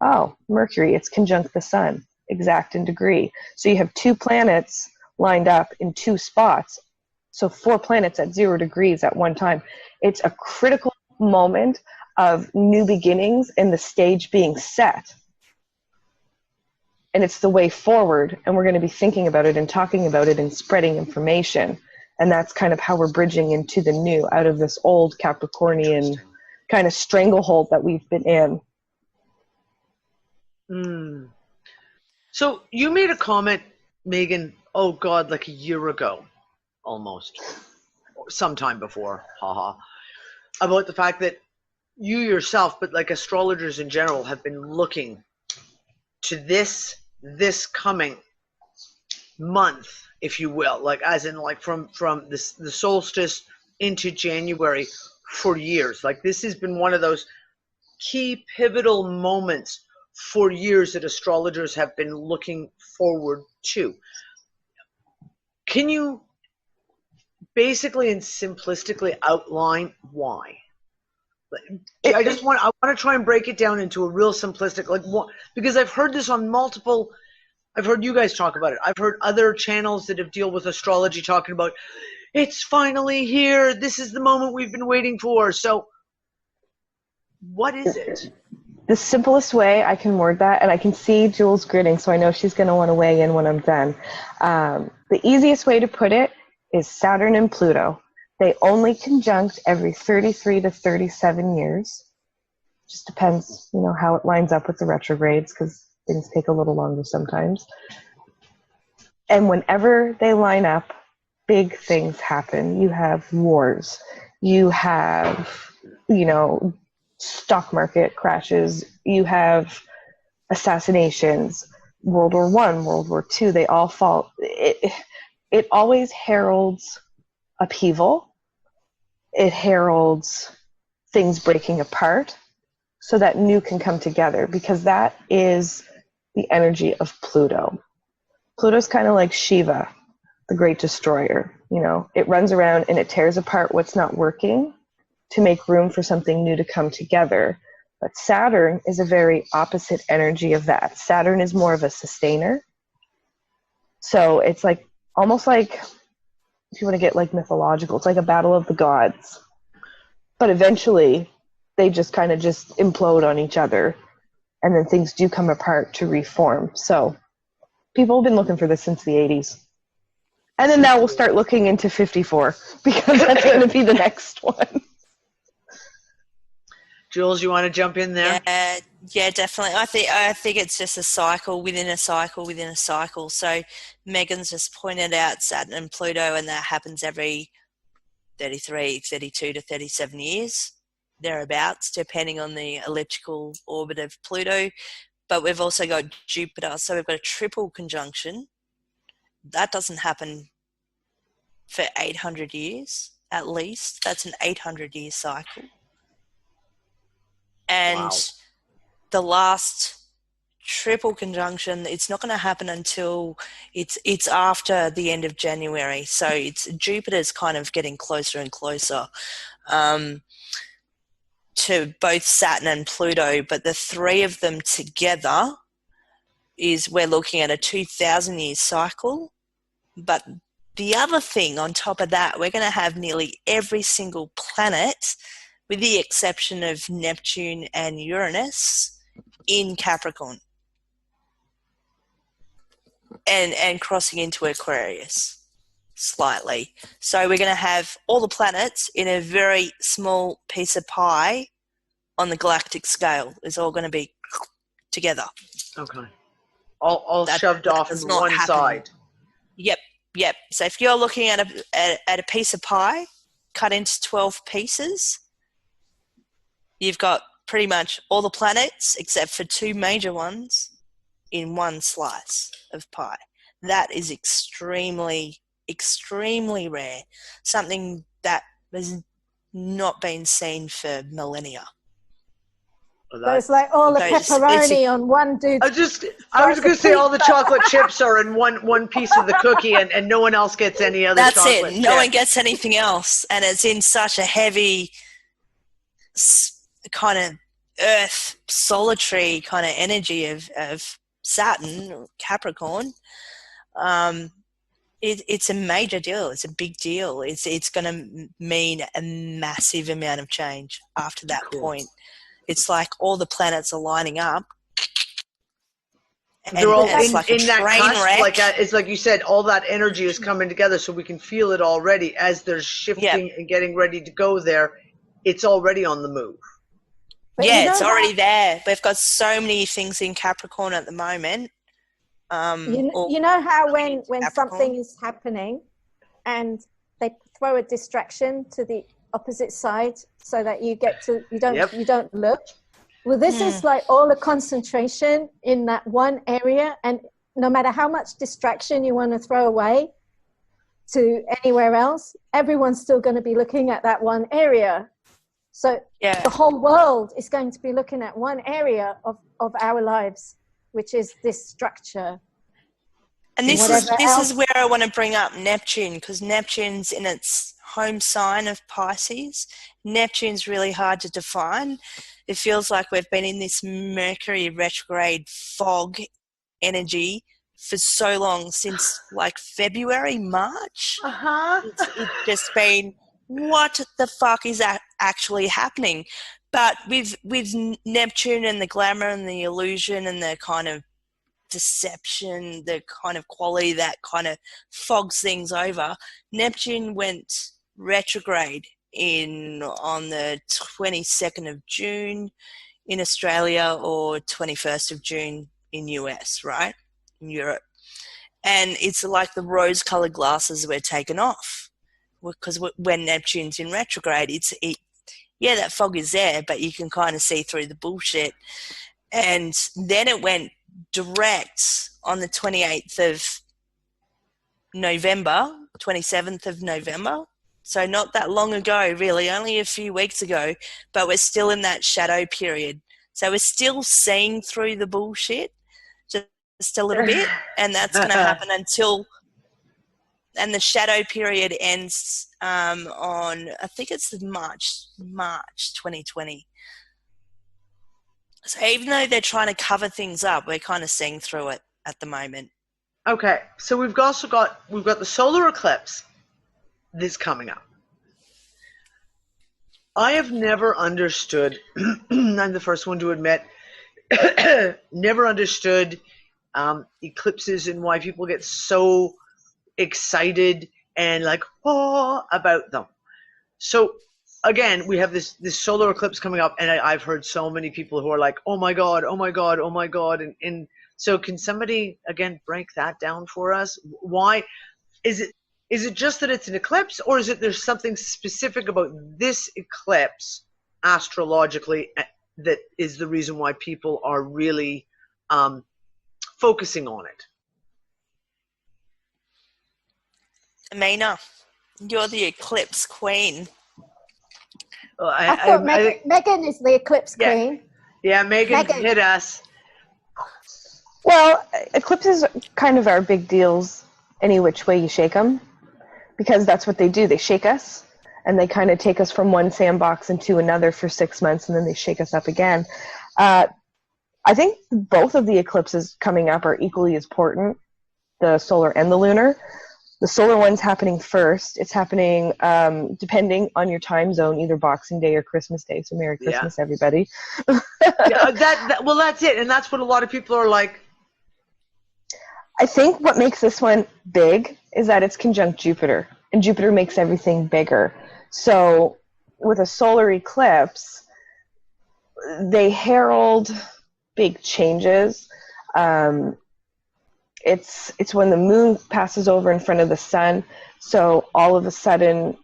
Oh, Mercury, it's conjunct the sun, exact in degree. So you have 2 planets lined up in 2 spots. So 4 planets at 0 degrees at one time. It's a critical moment of new beginnings and the stage being set. And it's the way forward, and we're going to be thinking about it and talking about it and spreading information. And that's kind of how we're bridging into the new, out of this old Capricornian kind of stranglehold that we've been in. So you made a comment, Megan, oh God, like a year ago, almost, sometime before, about the fact that you yourself, but like astrologers in general, have been looking to this coming month, if you will, like as in like from the solstice into January for years. Like this has been one of those key pivotal moments for years that astrologers have been looking forward to. Can you basically and simplistically outline why? I want to try and break it down into a real simplistic, because I've heard this on multiple. I've heard you guys talk about it. I've heard other channels that have deal with astrology talking about it's finally here. This is the moment we've been waiting for. So, what is it? The simplest way I can word that, and I can see Jules grinning, so I know she's going to want to weigh in when I'm done. The easiest way to put it is Saturn and Pluto. They only conjunct every 33 to 37 years. Just depends, how it lines up with the retrogrades, because things take a little longer sometimes. And whenever they line up, big things happen. You have wars. You have, stock market crashes. You have assassinations. World War I, World War II, they all fall. It always heralds upheaval. It heralds things breaking apart so that new can come together, because that is the energy of Pluto. Pluto's kind of like Shiva, the great destroyer. It runs around and it tears apart what's not working to make room for something new to come together. But Saturn is a very opposite energy of that. Saturn is more of a sustainer. So it's almost like, if you want to get mythological, it's like a battle of the gods. But eventually they just kind of implode on each other, and then things do come apart to reform. So people have been looking for this since the 80s. And then now we'll start looking into 54, because that's going to be the next one. Jules, you want to jump in there? Yeah, definitely. I think it's just a cycle within a cycle within a cycle. So Megan's just pointed out Saturn and Pluto, and that happens every 33, 32 to 37 years, thereabouts, depending on the elliptical orbit of Pluto. But we've also got Jupiter, so we've got a triple conjunction. That doesn't happen for 800 years, at least. That's an 800-year cycle. And the last triple conjunction, it's not going to happen until it's after the end of January. So Jupiter's kind of getting closer and closer to both Saturn and Pluto, but the three of them together we're looking at a 2,000-year cycle. But the other thing on top of that, we're going to have nearly every single planet, with the exception of Neptune and Uranus, in Capricorn and crossing into Aquarius slightly. So we're going to have all the planets in a very small piece of pie on the galactic scale. It's all going to be together. Okay. All shoved off into one side. Yep. So if you're looking at a piece of pie cut into 12 pieces, you've got pretty much all the planets except for two major ones in one slice of pie. That is extremely, extremely rare. Something that has not been seen for millennia. So it's like all the pepperoni on one dude. I was going to say all the chocolate chips are in one piece of the cookie, and no one else gets any other chocolate. That's it. No one gets anything else. And it's in such a heavy kind of earth, solitary kind of energy of Saturn, or Capricorn. It's a major deal. It's a big deal. It's going to mean a massive amount of change after that point. It's like all the planets are lining up. And they're all it's like in that cusp, wreck. it's like you said, all that energy is coming together, so we can feel it already as they're shifting and getting ready to go there. It's already on the move. But it's already there. We've got so many things in Capricorn at the moment. You know how when something is happening and they throw a distraction to the opposite side so that you don't look. Well, this is like all the concentration in that one area, and no matter how much distraction you want to throw away to anywhere else, everyone's still going to be looking at that one area. So the whole world is going to be looking at one area of our lives, which is this structure. And this is where I want to bring up Neptune, because Neptune's in its home sign of Pisces. Neptune's really hard to define. It feels like we've been in this Mercury retrograde fog energy for so long, since like February, March. It's just been, what the fuck is that actually happening? But with Neptune and the glamour and the illusion and the kind of deception, the kind of quality that kind of fogs things over, Neptune went retrograde on the 22nd of June in Australia, or 21st of June in US, right? In Europe. And it's like the rose-colored glasses were taken off, because when Neptune's in retrograde, that fog is there, but you can kind of see through the bullshit. And then it went direct on the 28th of November, 27th of November. So not that long ago, really, only a few weeks ago, but we're still in that shadow period. So we're still seeing through the bullshit just a little bit, and that's going to happen and the shadow period ends on, I think it's March 2020. So even though they're trying to cover things up, we're kind of seeing through it at the moment. Okay, so we've got the solar eclipse that's coming up. I have never understood, I'm the first one to admit, never understood eclipses and why people get so excited and like, about them. So again, we have this solar eclipse coming up, and I've heard so many people who are like, oh my God. And so can somebody, again, break that down for us? Why is it just that it's an eclipse, or is it there's something specific about this eclipse astrologically that is the reason why people are really focusing on it? Amina, you're the eclipse queen. I thought Meghan is the eclipse queen. Yeah, Meghan hit us. Well, eclipses kind of are big deals any which way you shake them, because that's what they do. They shake us, and they kind of take us from one sandbox into another for 6 months, and then they shake us up again. I think both of the eclipses coming up are equally as important, the solar and the lunar. The solar one's happening first. It's happening depending on your time zone, either Boxing Day or Christmas Day. So Merry Christmas, everybody. Well, that's it. And that's what a lot of people are like. I think what makes this one big is that it's conjunct Jupiter. And Jupiter makes everything bigger. So with a solar eclipse, they herald big changes. It's when the moon passes over in front of the sun, so all of a sudden,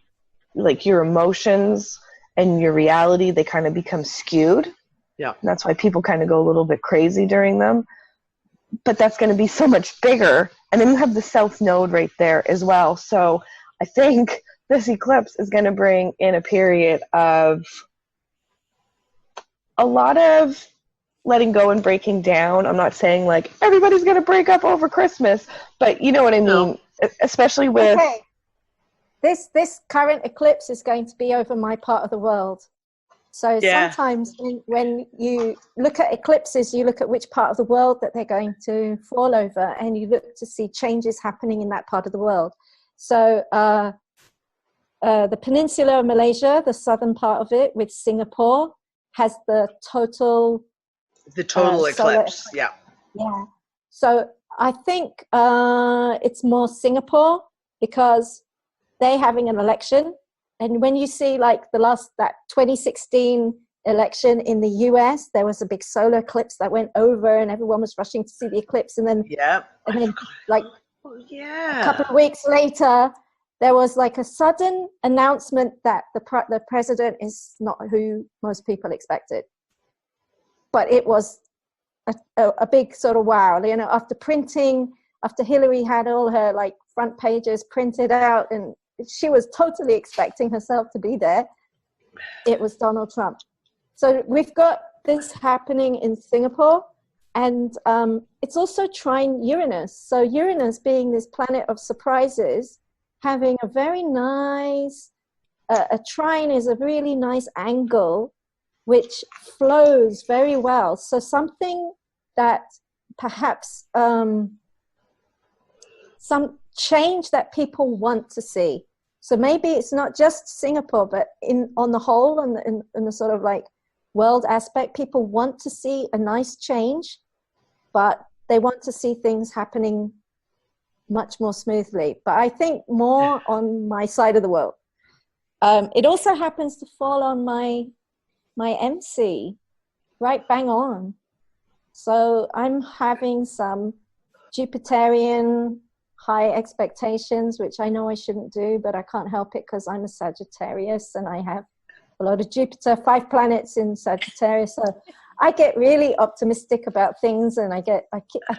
like, your emotions and your reality, they kind of become skewed. Yeah. And that's why people kind of go a little bit crazy during them. But that's going to be so much bigger. And then you have the South Node right there as well. So I think this eclipse is going to bring in a period of a lot of letting go and breaking down. I'm not saying like everybody's going to break up over Christmas, but you know what I mean? No. Especially with... Okay. This current eclipse is going to be over my part of the world. So sometimes when you look at eclipses, you look at which part of the world that they're going to fall over, and you look to see changes happening in that part of the world. So the peninsula of Malaysia, the southern part of it with Singapore, has the total eclipse. Yeah. So I think it's more Singapore, because they're having an election. And when you see like that 2016 election in the US, there was a big solar eclipse that went over, and everyone was rushing to see the eclipse. And then, a couple of weeks later, there was like a sudden announcement that the president is not who most people expected. But it was a big sort of wow, you know, after Hillary had all her like front pages printed out, and she was totally expecting herself to be there, it was Donald Trump. So we've got this happening in Singapore, and it's also trine Uranus. So Uranus being this planet of surprises, having a very nice a trine is a really nice angle which flows very well. So something that perhaps some change that people want to see. So maybe it's not just Singapore, but on the whole, in the sort of like world aspect, people want to see a nice change, but they want to see things happening much more smoothly. But I think more on my side of the world. It also happens to fall on my MC, right bang on. So I'm having some Jupiterian high expectations, which I know I shouldn't do, but I can't help it because I'm a Sagittarius and I have a lot of Jupiter, 5 planets in Sagittarius. So I get really optimistic about things and I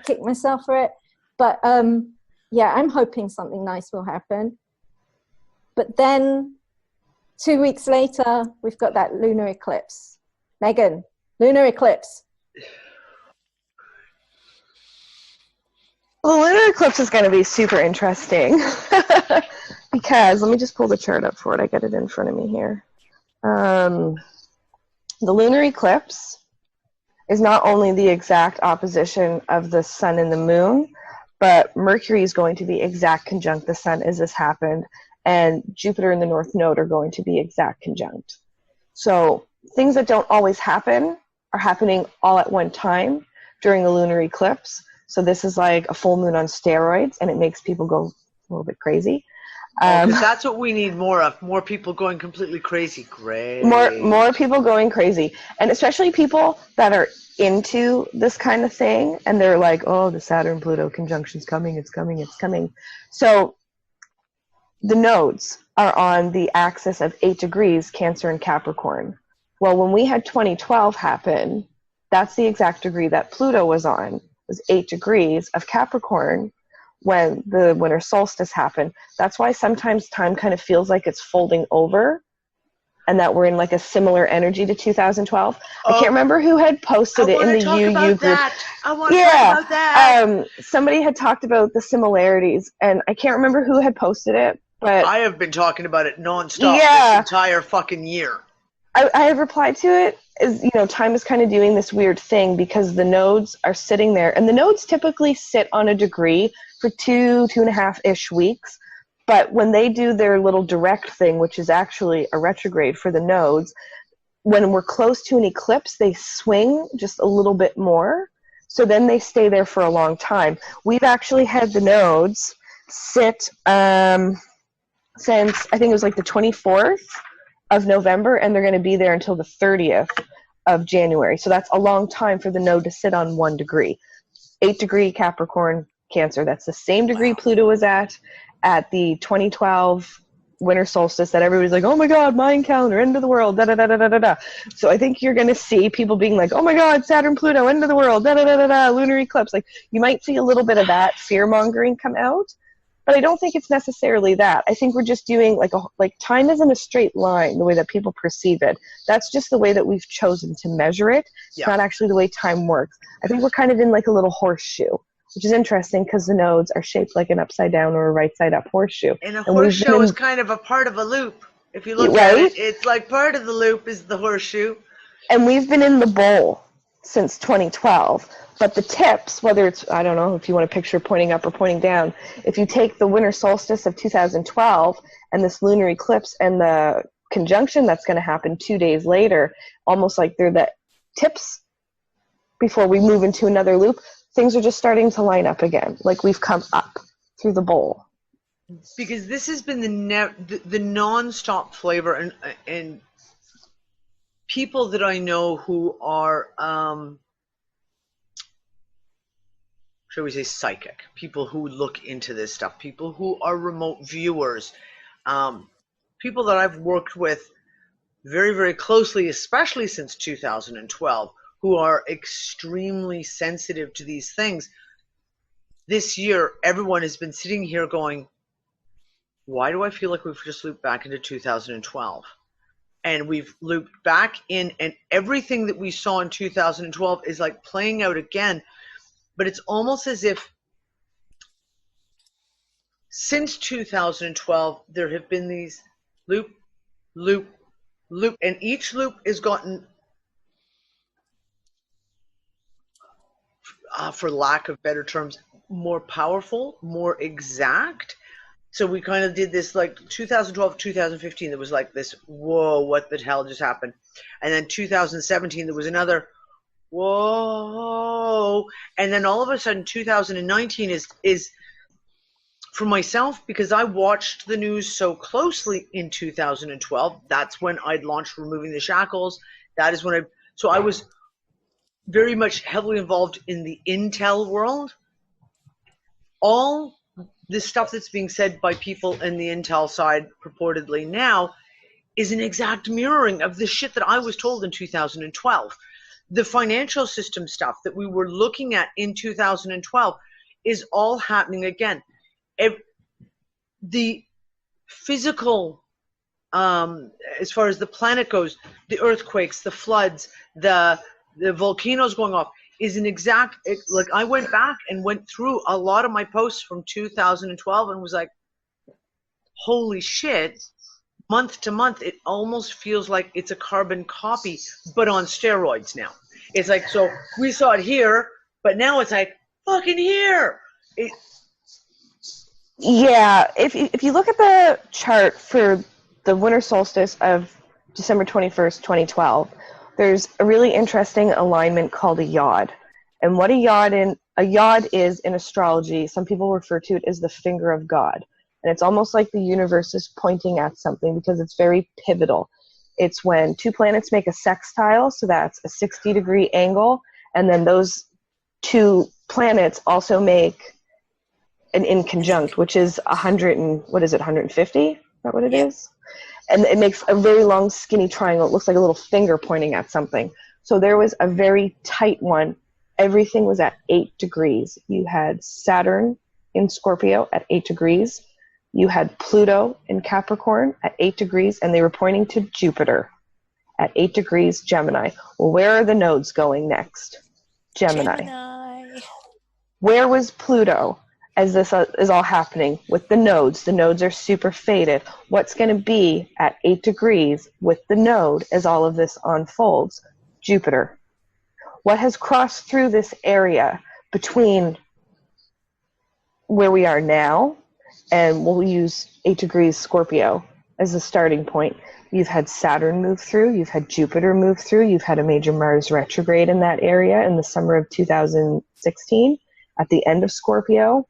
kick myself for it. But yeah, I'm hoping something nice will happen. But then 2 weeks later, we've got that lunar eclipse. Meghan, lunar eclipse. Well, the lunar eclipse is going to be super interesting because, let me just pull the chart up for it. I got it in front of me here. The lunar eclipse is not only the exact opposition of the sun and the moon, but Mercury is going to be exact conjunct the sun as this happened, and Jupiter and the North Node are going to be exact conjunct. So things that don't always happen are happening all at one time during the lunar eclipse. So this is like a full moon on steroids, and it makes people go a little bit crazy. 'Cause that's what we need more of. More people going completely crazy. Great. More people going crazy. And especially people that are into this kind of thing, and they're like, oh, the Saturn-Pluto conjunction's coming, it's coming, it's coming. So the nodes are on the axis of 8 degrees, Cancer and Capricorn. Well, when we had 2012 happen, that's the exact degree that Pluto was on. Was 8 degrees of Capricorn when the winter solstice happened. That's why sometimes time kind of feels like it's folding over and that we're in like a similar energy to 2012. I can't remember who had posted it in the UU group. I want to talk about that. Somebody had talked about the similarities, and I can't remember who had posted it, but I have been talking about it nonstop this entire fucking year. I have replied to it is, you know, time is kind of doing this weird thing because the nodes are sitting there, and the nodes typically sit on a degree for 2.5-ish weeks. But when they do their little direct thing, which is actually a retrograde for the nodes, when we're close to an eclipse, they swing just a little bit more. So then they stay there for a long time. We've actually had the nodes sit since, I think it was like the 24th of November, and they're going to be there until the 30th of January. So that's a long time for the node to sit on 1 degree. 8 degree Capricorn, Cancer. That's the same degree Pluto was at the 2012 winter solstice that everybody's like, oh my God, Mayan calendar, end of the world, da da da da da da. So I think you're going to see people being like, oh my God, Saturn, Pluto, end of the world, da da da da da, lunar eclipse. Like, you might see a little bit of that fear mongering come out. But I don't think it's necessarily that. I think we're just doing like time isn't a straight line the way that people perceive it. That's just the way that we've chosen to measure it. It's not actually the way time works. I think we're kind of in like a little horseshoe, which is interesting because the nodes are shaped like an upside down or a right side up horseshoe. And a horseshoe is kind of a part of a loop. If you look at it, it's like part of the loop is the horseshoe. And we've been in the bowl since 2012. But the tips, whether it's, I don't know if you want to picture pointing up or pointing down, if you take the winter solstice of 2012 and this lunar eclipse and the conjunction that's going to happen 2 days later, almost like they're the tips before we move into another loop, things are just starting to line up again. Like we've come up through the bowl. Because this has been the non-stop flavor, and people that I know who are, shall we say, psychic, people who look into this stuff, people who are remote viewers, people that I've worked with very, very closely, especially since 2012, who are extremely sensitive to these things. This year, everyone has been sitting here going, why do I feel like we've just looped back into 2012? And we've looped back in, and everything that we saw in 2012 is like playing out again. But it's almost as if since 2012, there have been these loop, loop, loop, and each loop is gotten, for lack of better terms, more powerful, more exact. So we kind of did this like 2012, 2015. There was like this, whoa, what the hell just happened? And then 2017, there was another, whoa. And then all of a sudden, 2019 is for myself, because I watched the news so closely in 2012. That's when I'd launched Removing the Shackles. That is when so I was very much heavily involved in the intel world. All the stuff that's being said by people in the intel side purportedly now is an exact mirroring of the shit that I was told in 2012. The financial system stuff that we were looking at in 2012 is all happening again. The physical, as far as the planet goes, the earthquakes, the floods, the volcanoes going off, is an exact, like I went back and went through a lot of my posts from 2012 and was like, holy shit, month to month, it almost feels like it's a carbon copy, but on steroids now. It's like, so we saw it here, but now it's like, fucking here. Yeah, if you look at the chart for the winter solstice of December 21st, 2012, there's a really interesting alignment called a yod. And what a yod is in astrology, some people refer to it as the finger of God. And it's almost like the universe is pointing at something because it's very pivotal. It's when two planets make a sextile, so that's a 60-degree angle, and then those two planets also make an inconjunct, which is 150? Is that what it is? And it makes a very long, skinny triangle. It looks like a little finger pointing at something. So there was a very tight one. Everything was at 8 degrees. You had Saturn in Scorpio at 8 degrees. You had Pluto in Capricorn at 8 degrees, and they were pointing to Jupiter at 8 degrees Gemini. Well, where are the nodes going next? Gemini. Where was Pluto as this is all happening with the nodes? The nodes are super faded. What's going to be at 8 degrees with the node as all of this unfolds? Jupiter. What has crossed through this area between where we are now, and we'll use 8 degrees Scorpio as the starting point. You've had Saturn move through, you've had Jupiter move through, you've had a major Mars retrograde in that area in the summer of 2016 at the end of Scorpio.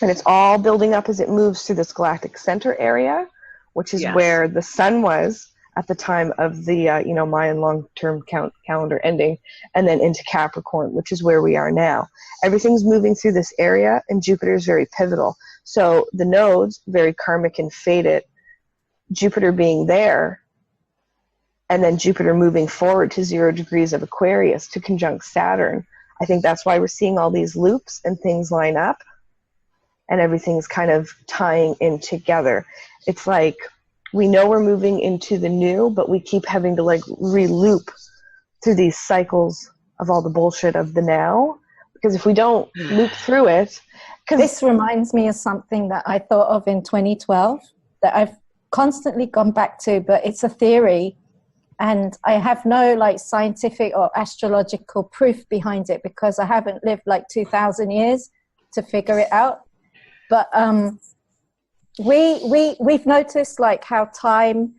And it's all building up as it moves through this galactic center area, which is where the sun was at the time of the Mayan long-term calendar ending, and then into Capricorn, which is where we are now. Everything's moving through this area, and Jupiter is very pivotal. So the nodes, very karmic and fated, Jupiter being there, and then Jupiter moving forward to 0 degrees of Aquarius to conjunct Saturn. I think that's why we're seeing all these loops and things line up, and everything's kind of tying in together. It's like we know we're moving into the new, but we keep having to like re-loop through these cycles of all the bullshit of the now. Because if we don't loop through it... This reminds me of something that I thought of in 2012 that I've constantly gone back to, but it's a theory. And I have no like scientific or astrological proof behind it because I haven't lived like 2,000 years to figure it out. But we've noticed like how time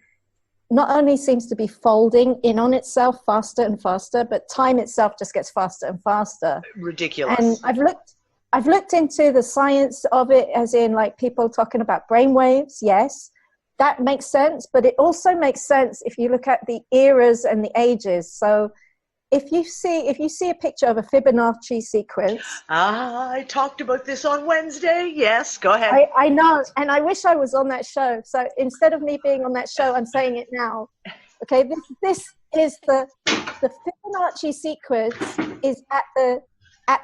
not only seems to be folding in on itself faster and faster, but time itself just gets faster and faster. Ridiculous. And I've looked into the science of it, as in like people talking about brainwaves. Yes, that makes sense, but it also makes sense if you look at the eras and the ages. So if you see a picture of a Fibonacci sequence. I talked about this on Wednesday. Yes, go ahead. I know, and I wish I was on that show. So instead of me being on that show, I'm saying it now. Okay, this is the Fibonacci sequence is at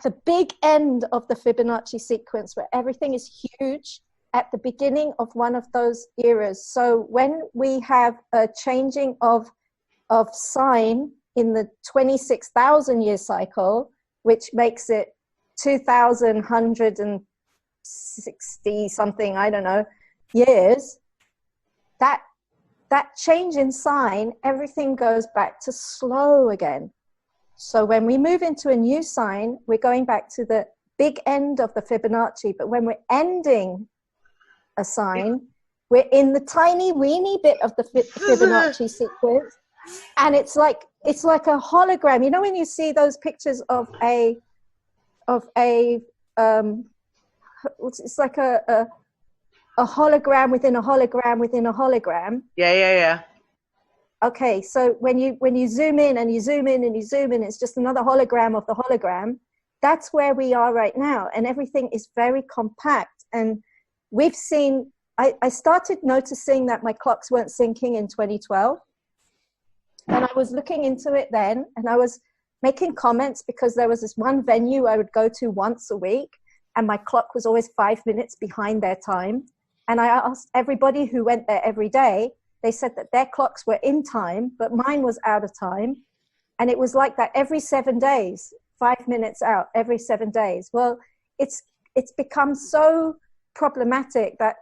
the big end of the Fibonacci sequence where everything is huge at the beginning of one of those eras. So when we have a changing of sign in the 26,000 year cycle, which makes it 2,160 something, I don't know, years, that that change in sign, everything goes back to slow again. So when we move into a new sign, we're going back to the big end of the Fibonacci. But when we're ending a sign, we're in the tiny weeny bit of the Fibonacci sequence. And it's like a hologram. You know, when you see those pictures of it's like a hologram within a hologram within a hologram. Yeah. Okay, so when you zoom in and you zoom in and you zoom in, it's just another hologram of the hologram. That's where we are right now, and everything is very compact. And we've seen, I started noticing that my clocks weren't syncing in 2012, and I was looking into it then, and I was making comments because there was this one venue I would go to once a week, and my clock was always 5 minutes behind their time. And I asked everybody who went there every day, they said that their clocks were in time, but mine was out of time. And it was like that every 7 days, 5 minutes out every 7 days. Well, it's become so problematic that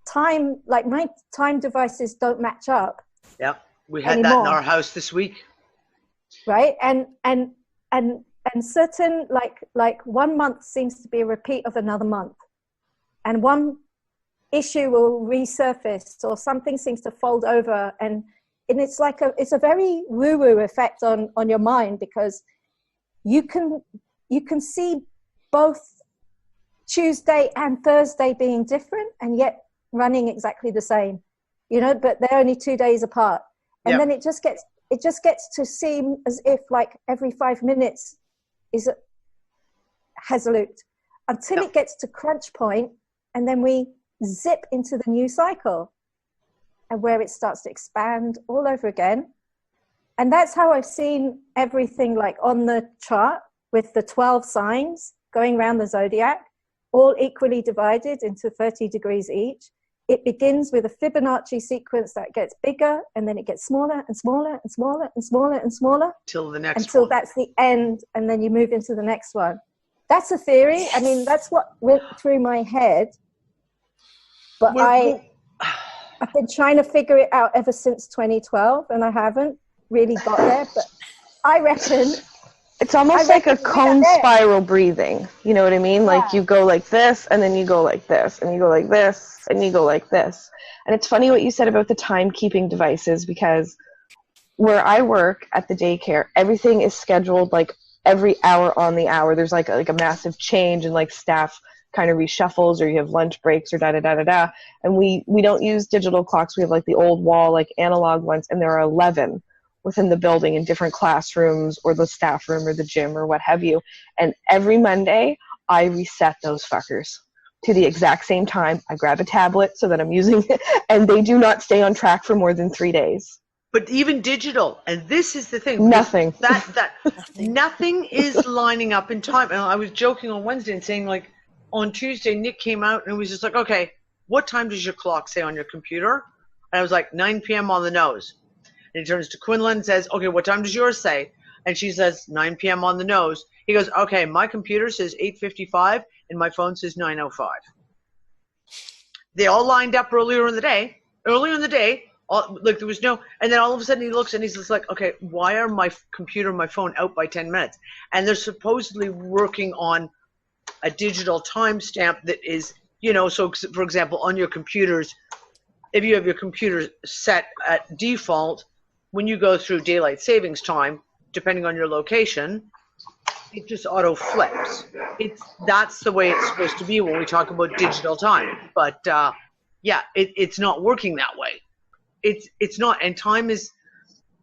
time, like my time devices don't match up. Yeah, we had anymore. that in our house this week. Right? And certain, like 1 month seems to be a repeat of another month. And one issue will resurface, or something seems to fold over, and it's like it's a very woo-woo effect on your mind, because you can see both Tuesday and Thursday being different and yet running exactly the same, you know, but they're only 2 days apart. And then it just gets to seem as if like every 5 minutes has looped until it gets to crunch point, and then we zip into the new cycle, and where it starts to expand all over again. And that's how I've seen everything, like on the chart with the 12 signs going around the zodiac, all equally divided into 30 degrees each. It begins with a Fibonacci sequence that gets bigger, and then it gets smaller and smaller and smaller and smaller and smaller Till the next until one. that's the end, and then you move into the next one. That's a theory. I mean, that's what went through my head. But I've been trying to figure it out ever since 2012, and I haven't really got there. But I reckon it's almost like a cone spiral breathing. You know what I mean? Like you go like this, and then you go like this, and you go like this, and you go like this. And it's funny what you said about the timekeeping devices, because where I work at the daycare, everything is scheduled like every hour on the hour. There's like a massive change, and like staff kind of reshuffles, or you have lunch breaks, or da-da-da-da-da. And we don't use digital clocks. We have like the old wall, like analog ones, and there are 11 within the building in different classrooms, or the staff room, or the gym, or what have you. And every Monday, I reset those fuckers to the exact same time. I grab a tablet so that I'm using it, and they do not stay on track for more than 3 days. But even digital, and this is the thing. Nothing. Nothing is lining up in time. And I was joking on Wednesday and saying, like, on Tuesday, Nick came out and was just like, okay, what time does your clock say on your computer? And I was like, 9 p.m. on the nose. And he turns to Quinlan and says, okay, what time does yours say? And she says, 9 p.m. on the nose. He goes, okay, my computer says 8:55 and my phone says 9:05. They all lined up earlier in the day. Like there was no, and then all of a sudden he looks and he's just like, okay, why are my computer and my phone out by 10 minutes? And they're supposedly working on a digital timestamp that is, you know, so for example, on your computers, if you have your computer set at default, when you go through daylight savings time, depending on your location, it just auto flips. That's the way it's supposed to be when we talk about digital time. But yeah, it's not working that way. It's not, and time is,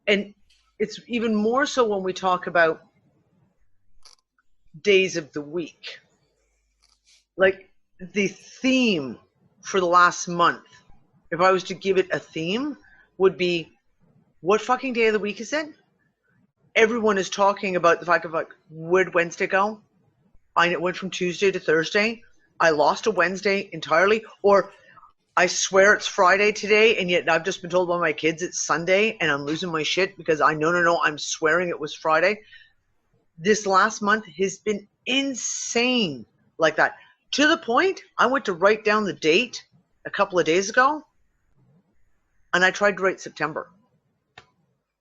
and it's even more so when we talk about days of the week. Like the theme for the last month, if I was to give it a theme, would be, what fucking day of the week is it? Everyone is talking about the fact of like, where'd Wednesday go? I went from Tuesday to Thursday. I lost a Wednesday entirely. Or I swear it's Friday today, and yet I've just been told by my kids it's Sunday, and I'm losing my shit because no, I'm swearing it was Friday. This last month has been insane like that. To the point, I went to write down the date a couple of days ago. and I tried to write September.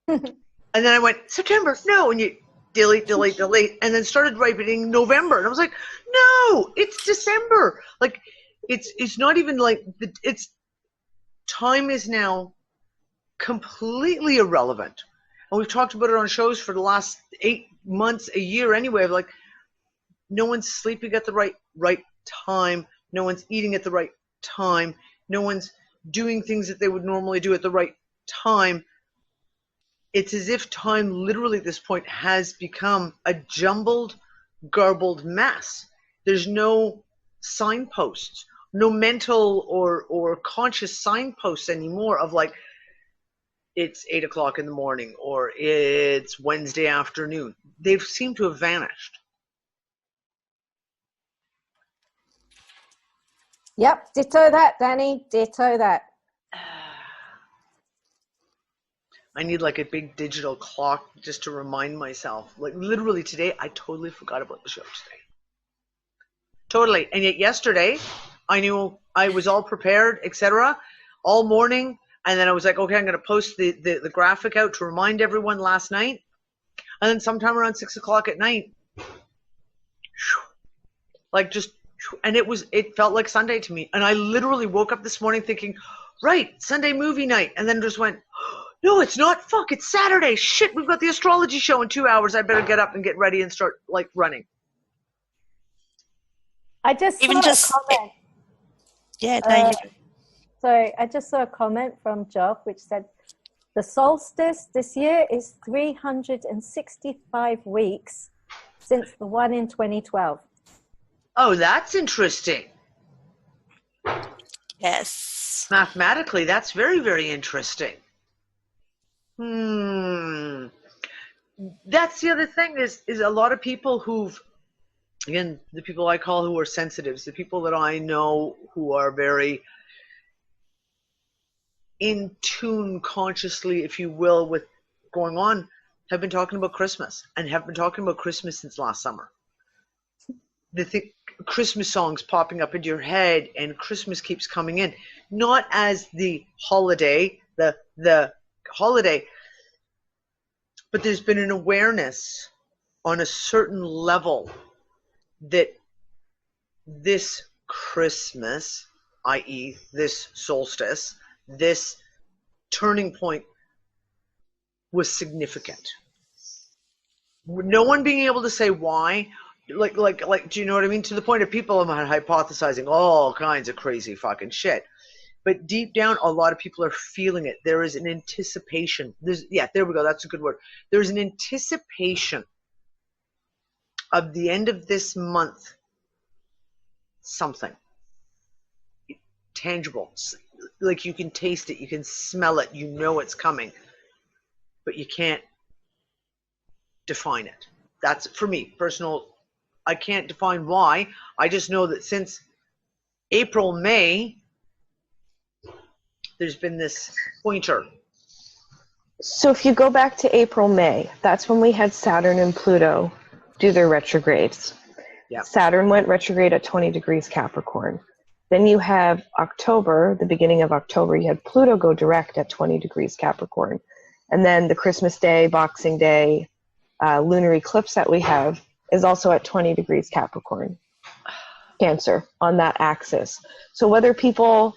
And then I went, September, no, and you delete, and then started writing November. And I was like, no, it's December. Like, it's not even like, it's, time is now completely irrelevant. And we've talked about it on shows for the last 8 months, a year anyway, of like, no one's sleeping at the right time. No one's eating at the right time. No one's doing things that they would normally do at the right time. It's as if time literally at this point has become a jumbled, garbled mess. There's no signposts, no mental or conscious signposts anymore of like, it's 8 o'clock in the morning or it's Wednesday afternoon. They've seemed to have vanished. Yep, ditto that, Dani. Ditto that. I need like a big digital clock just to remind myself. Like literally today, I totally forgot about the show today. Totally. And yet yesterday, I knew I was all prepared, etc. all morning. And then I was like, okay, I'm going to post the graphic out to remind everyone last night. And then sometime around 6 o'clock at night, like just, and it felt like Sunday to me. And I literally woke up this morning thinking, right, Sunday movie night. And then just went, no, it's not. Fuck, it's Saturday. Shit, we've got the astrology show in 2 hours. I better get up and get ready and start like running. I just saw a comment. Yeah, thank you. So I just saw a comment from Job which said, the solstice this year is 365 weeks since the one in 2012. Oh, that's interesting. Yes. Mathematically, that's very, very interesting. That's the other thing is a lot of people who've, again, the people I call who are sensitives, the people that I know who are very in tune consciously, if you will, with going on, have been talking about Christmas and have been talking about Christmas since last summer. The Christmas songs popping up into your head and Christmas keeps coming in, not as the holiday, the holiday, but there's been an awareness on a certain level that this Christmas, i.e. this solstice, this turning point was significant. No one being able to say why, like, do you know what I mean? To the point of people hypothesizing all kinds of crazy fucking shit. But deep down, a lot of people are feeling it. There is an anticipation. There we go. That's a good word. There's an anticipation of the end of this month. Something tangible. Like you can taste it. You can smell it. You know it's coming. But you can't define it. That's, for me, personal. I can't define why. I just know that since April, May, there's been this pointer. So if you go back to April, May, that's when we had Saturn and Pluto do their retrogrades. Yeah. Saturn went retrograde at 20 degrees Capricorn. Then you have October, the beginning of October, you had Pluto go direct at 20 degrees Capricorn. And then the Christmas Day, Boxing Day, lunar eclipse that we have is also at 20 degrees Capricorn, Cancer, on that axis. So whether people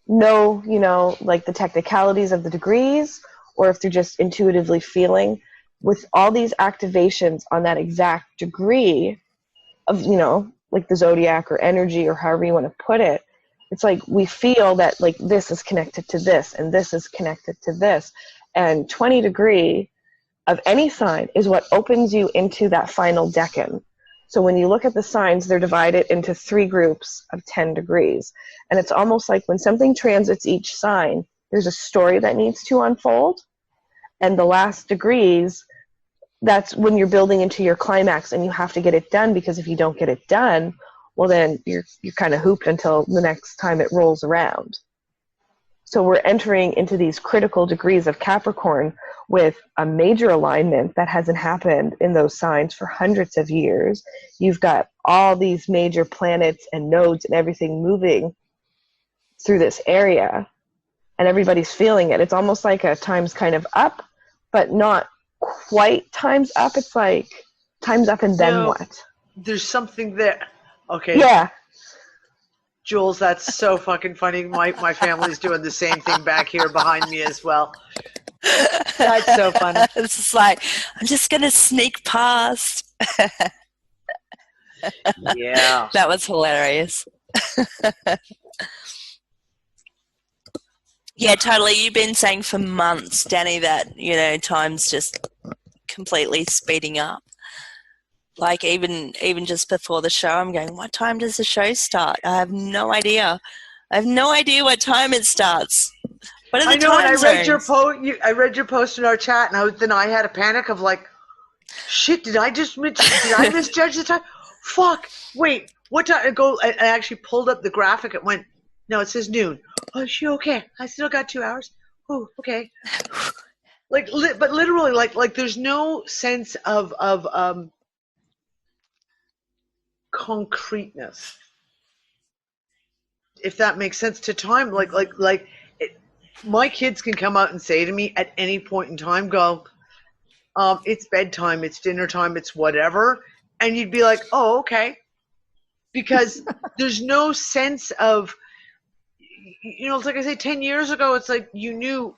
know, like the technicalities of the degrees, or if they're just intuitively feeling, with all these activations on that exact degree of, like the zodiac or energy or however you want to put it, it's like we feel that like this is connected to this and this is connected to this. And 20 degree of any sign is what opens you into that final decan. So when you look at the signs, they're divided into 3 groups of 10 degrees. And it's almost like when something transits each sign, there's a story that needs to unfold. And the last degrees, that's when you're building into your climax and you have to get it done, because if you don't get it done, well then you're kind of hooped until the next time it rolls around. So we're entering into these critical degrees of Capricorn with a major alignment that hasn't happened in those signs for hundreds of years. You've got all these major planets and nodes and everything moving through this area. and everybody's feeling it. It's almost like a time's kind of up, but not quite time's up. It's like time's up and then No, what? there's something there. Okay, Yeah. Jules, that's so fucking funny. My family's doing the same thing back here behind me as well. That's so funny. It's just like, I'm just going to sneak past. Yeah. That was hilarious. Yeah, totally. You've been saying for months, Dani, that, you know, time's just completely speeding up. Like even just before the show, I'm going, what time does the show start? I have no idea. I have no idea what time it starts. What are the I know, and time I read your zones? I read your post in our chat, and then I had a panic of like, shit, did I misjudge the time? Fuck, wait, what time? I actually pulled up the graphic. It went, no, it says noon. Oh, is she okay? I still got 2 hours. Oh, okay. Like, but literally, like, there's no sense of concreteness, if that makes sense to time. My kids can come out and say to me at any point in time, go, it's bedtime, it's dinner time, it's whatever, and you'd be like, oh, okay, because there's no sense of, you know, it's like I say, 10 years ago, it's like you knew,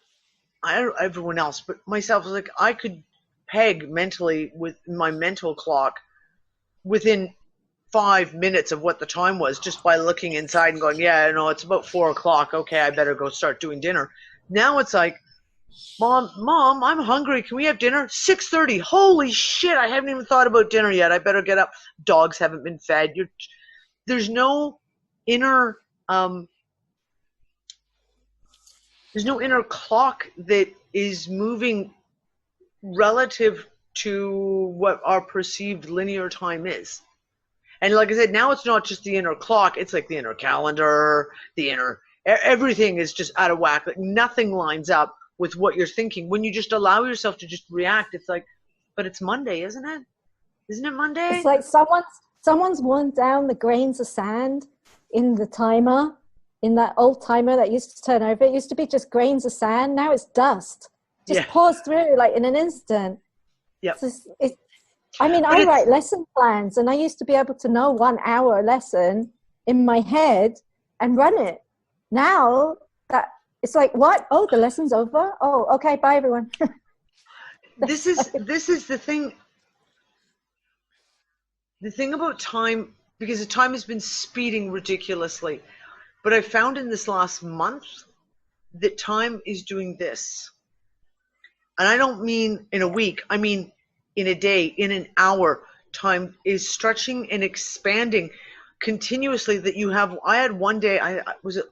I don't, everyone else, but myself, was like I could peg mentally with my mental clock within 5 minutes of what the time was just by looking inside and going, yeah, no, it's about 4 o'clock. Okay, I better go start doing dinner. Now it's like, Mom, I'm hungry. Can we have dinner? 6:30. Holy shit, I haven't even thought about dinner yet. I better get up. Dogs haven't been fed. There's no inner clock that is moving relative to what our perceived linear time is. And like I said, now it's not just the inner clock, it's like the inner calendar, everything is just out of whack. Like nothing lines up with what you're thinking. When you just allow yourself to just react, it's like, but it's Monday, isn't it? Isn't it Monday? It's like someone's worn down the grains of sand in the timer, in that old timer that used to turn over. It used to be just grains of sand. Now it's dust. Just pours through like in an instant. Yep. I write lesson plans, and I used to be able to know 1 hour lesson in my head and run it. Now that it's like, what? Oh, the lesson's over. Oh, okay. Bye, everyone. This is the thing. The thing about time, because the time has been speeding ridiculously, but I found in this last month that time is doing this. And I don't mean in a week. I mean in a day, in an hour. Time is stretching and expanding continuously. That you have. I had one day. I think it was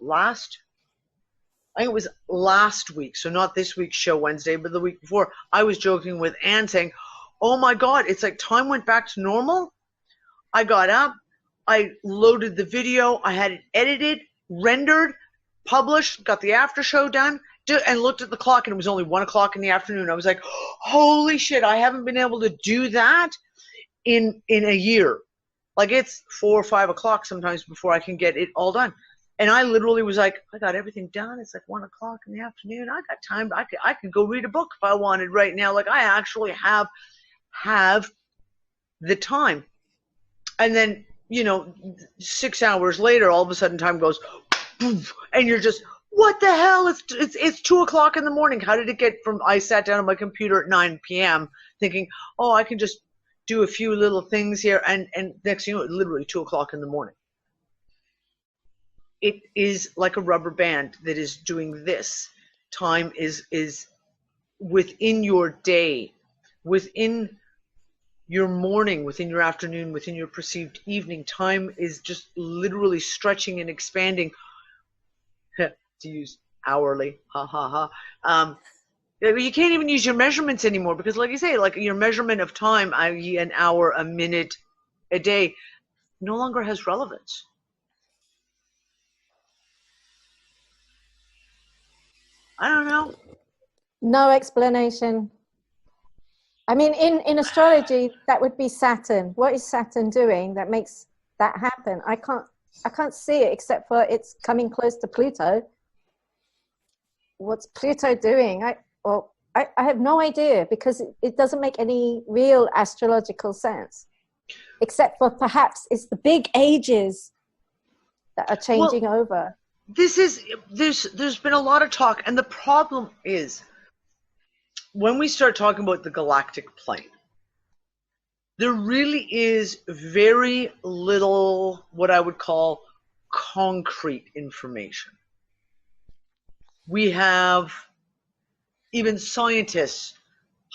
last week. So not this week's show Wednesday, but the week before. I was joking with Anne saying, "Oh my God, it's like time went back to normal." I got up, I loaded the video, I had it edited, rendered, published, got the after show done, and looked at the clock, and it was only 1 o'clock in the afternoon. I was like, holy shit, I haven't been able to do that in a year. Like it's 4 or 5 o'clock sometimes before I can get it all done. And I literally was like, I got everything done. It's like 1 o'clock in the afternoon. I got time. I could go read a book if I wanted right now. Like I actually have the time. And then, 6 hours later, all of a sudden time goes, poof, and you're just, what the hell? It's 2 o'clock in the morning. How did it get from, I sat down on my computer at 9 p.m. thinking, oh, I can just do a few little things here. And next thing you know, literally 2 o'clock in the morning. It is like a rubber band that is doing this. Time is within your day, within your morning, within your afternoon, within your perceived evening. Time is just literally stretching and expanding. To use hourly, ha ha ha. You can't even use your measurements anymore because, like you say, like your measurement of time, i.e., an hour, a minute, a day, no longer has relevance. I don't know. No explanation. I mean, in astrology, that would be Saturn. What is Saturn doing that makes that happen? I can't see it except for it's coming close to Pluto. what's Pluto doing? I have no idea, because it doesn't make any real astrological sense, except for perhaps it's the big ages that are changing over. There's been a lot of talk, and the problem is when we start talking about the galactic plane, there really is very little what I would call concrete information. We have even scientists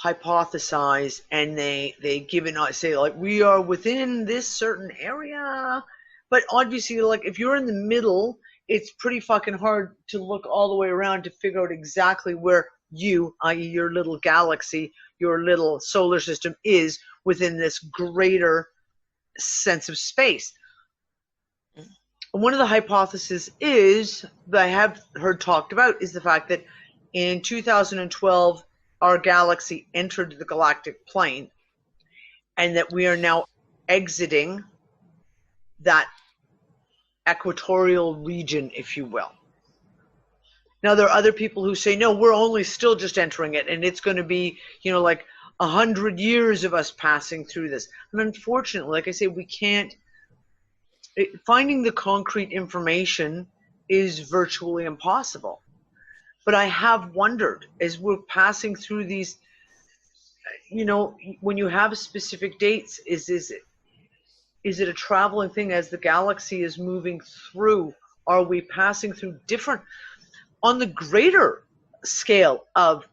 hypothesize, and they give it, say, like, we are within this certain area, but obviously, like, if you're in the middle, it's pretty fucking hard to look all the way around to figure out exactly where you, i.e. your little galaxy, your little solar system, is within this greater sense of space. One of the hypotheses is, that I have heard talked about, is the fact that in 2012, our galaxy entered the galactic plane, and that we are now exiting that equatorial region, if you will. Now, there are other people who say, no, we're only still just entering it, and it's going to be, like 100 years of us passing through this. And unfortunately, like I say, we can't. Finding the concrete information is virtually impossible. But I have wondered, as we're passing through these, when you have specific dates, is it a traveling thing as the galaxy is moving through? Are we passing through different, on the greater scale of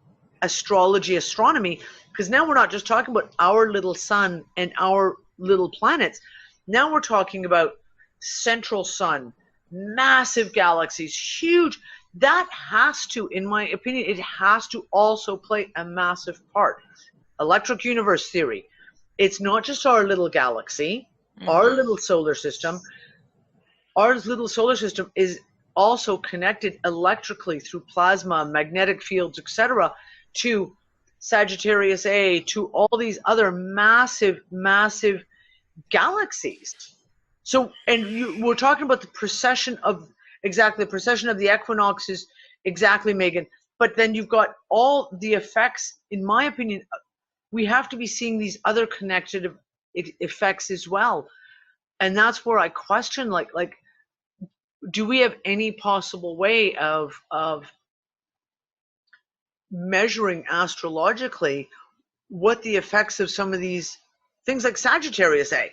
astrology, astronomy? Because now we're not just talking about our little sun and our little planets. Now we're talking about central sun, massive galaxies, huge. That has to, in my opinion, it has to also play a massive part. Electric universe theory. It's not just our little galaxy, our little solar system. Our little solar system is also connected electrically through plasma, magnetic fields, etc., to Sagittarius A, to all these other massive, massive galaxies. So, and we're talking about the precession of the equinoxes, exactly, Megan. But then you've got all the effects. In my opinion, we have to be seeing these other connected effects as well. And that's where I question, like, do we have any possible way of measuring astrologically what the effects of some of these things, like Sagittarius A?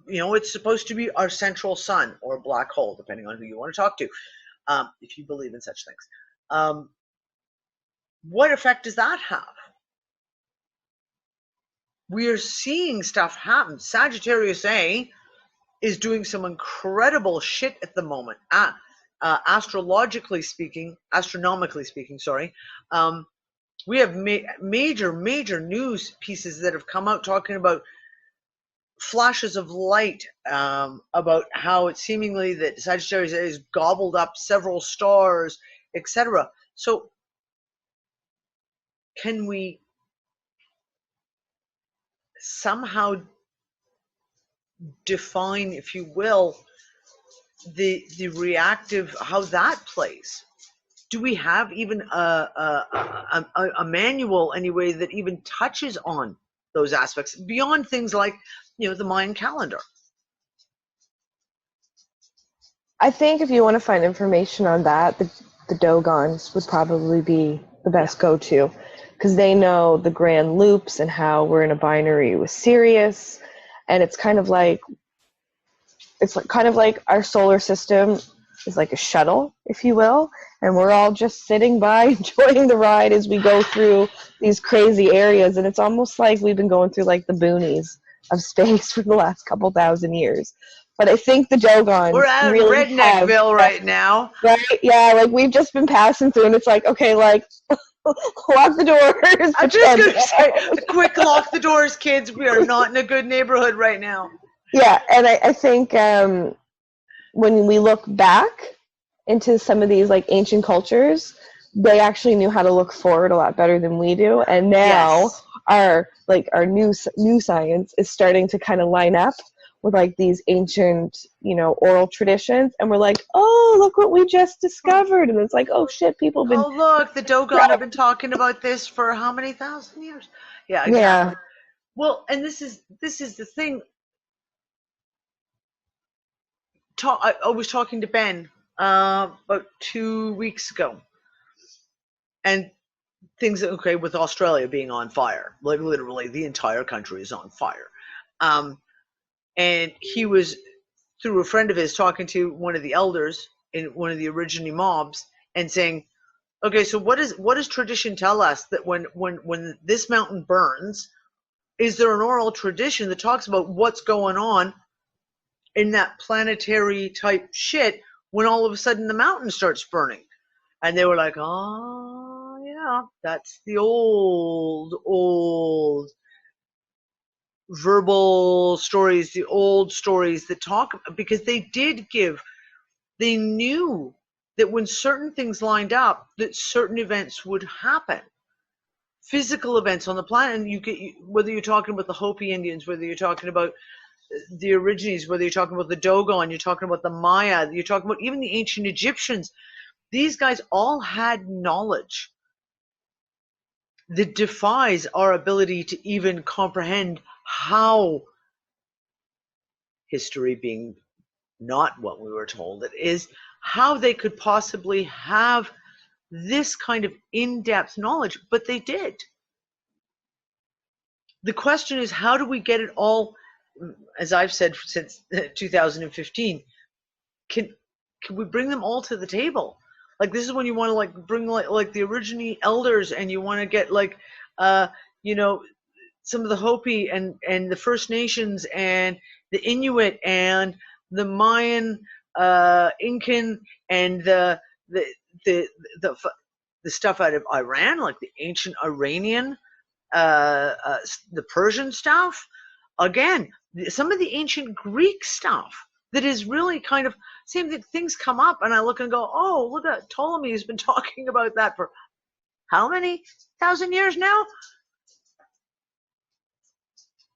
It's supposed to be our central sun or black hole, depending on who you want to talk to, if you believe in such things. What effect does that have? We are seeing stuff happen. Sagittarius A is doing some incredible shit at the moment. Astronomically speaking, we have major news pieces that have come out talking about flashes of light, about how it's seemingly that Sagittarius has gobbled up several stars, etc. So can we somehow define, if you will, the reactive, how that plays? Do we have even a manual anyway that even touches on those aspects beyond things like the Mayan calendar? I think if you want to find information on that, the Dogons would probably be the best go-to, because they know the grand loops and how we're in a binary with Sirius, and it's kind of like our solar system is like a shuttle, if you will, and we're all just sitting by enjoying the ride as we go through these crazy areas, and it's almost like we've been going through like the boonies of space for the last couple thousand years. But I think the Dogons, we're at really Redneckville right now. Right? Yeah, like we've just been passing through, and it's like, okay, like lock the doors. I'm just going to say, quick, lock the doors, kids. We are not in a good neighborhood right now. Yeah, and I think when we look back into some of these like ancient cultures, they actually knew how to look forward a lot better than we do, and now our new science is starting to kind of line up with like these ancient, oral traditions, and we're like, oh, look what we just discovered, and it's like, oh shit, people have been. Oh, look, the Dogon have been talking about this for how many thousand years? Yeah, exactly. Yeah. Well, and this is the thing. I was talking to Ben about 2 weeks ago, and things with Australia being on fire, like literally the entire country is on fire, and he was through a friend of his talking to one of the elders in one of the originating mobs and saying, okay, so what does tradition tell us that when this mountain burns, is there an oral tradition that talks about what's going on in that planetary type shit when all of a sudden the mountain starts burning? And they were like, oh yeah, that's the old verbal stories, the old stories that talk, because they knew that when certain things lined up, that certain events would happen. Physical events on the planet, and whether you're talking about the Hopi Indians, whether you're talking about the Aborigines, whether you're talking about the Dogon, you're talking about the Maya, you're talking about even the ancient Egyptians, these guys all had knowledge that defies our ability to even comprehend how history being not what we were told it is, how they could possibly have this kind of in-depth knowledge, but they did. The question is, how do we get it all, as I've said since 2015, can we bring them all to the table? Like, this is when you want to like bring like the originating elders, and you want to get like some of the Hopi and the First Nations and the Inuit and the Mayan, Incan, and the stuff out of Iran, like the ancient Iranian, the Persian stuff. Again, some of the ancient Greek stuff that is really kind of same thing. Things come up, and I look and go, oh, look at Ptolemy has been talking about that for how many thousand years now?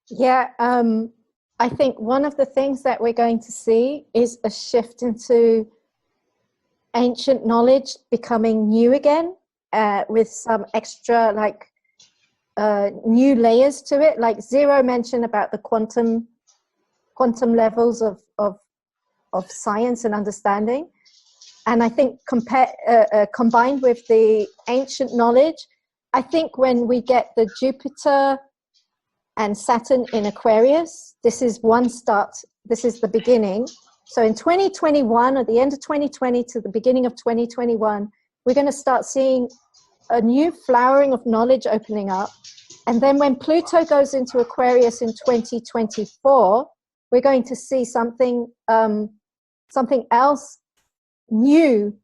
Yeah, I think one of the things that we're going to see is a shift into ancient knowledge becoming new again, with some extra new layers to it. Like Zero mentioned about the quantum levels of science and understanding, and I think combined with the ancient knowledge, I think when we get the Jupiter and Saturn in Aquarius, this is one start. This is the beginning. So in 2021, at the end of 2020 to the beginning of 2021, we're going to start seeing a new flowering of knowledge opening up. And then when Pluto goes into Aquarius in 2024, we're going to see something else new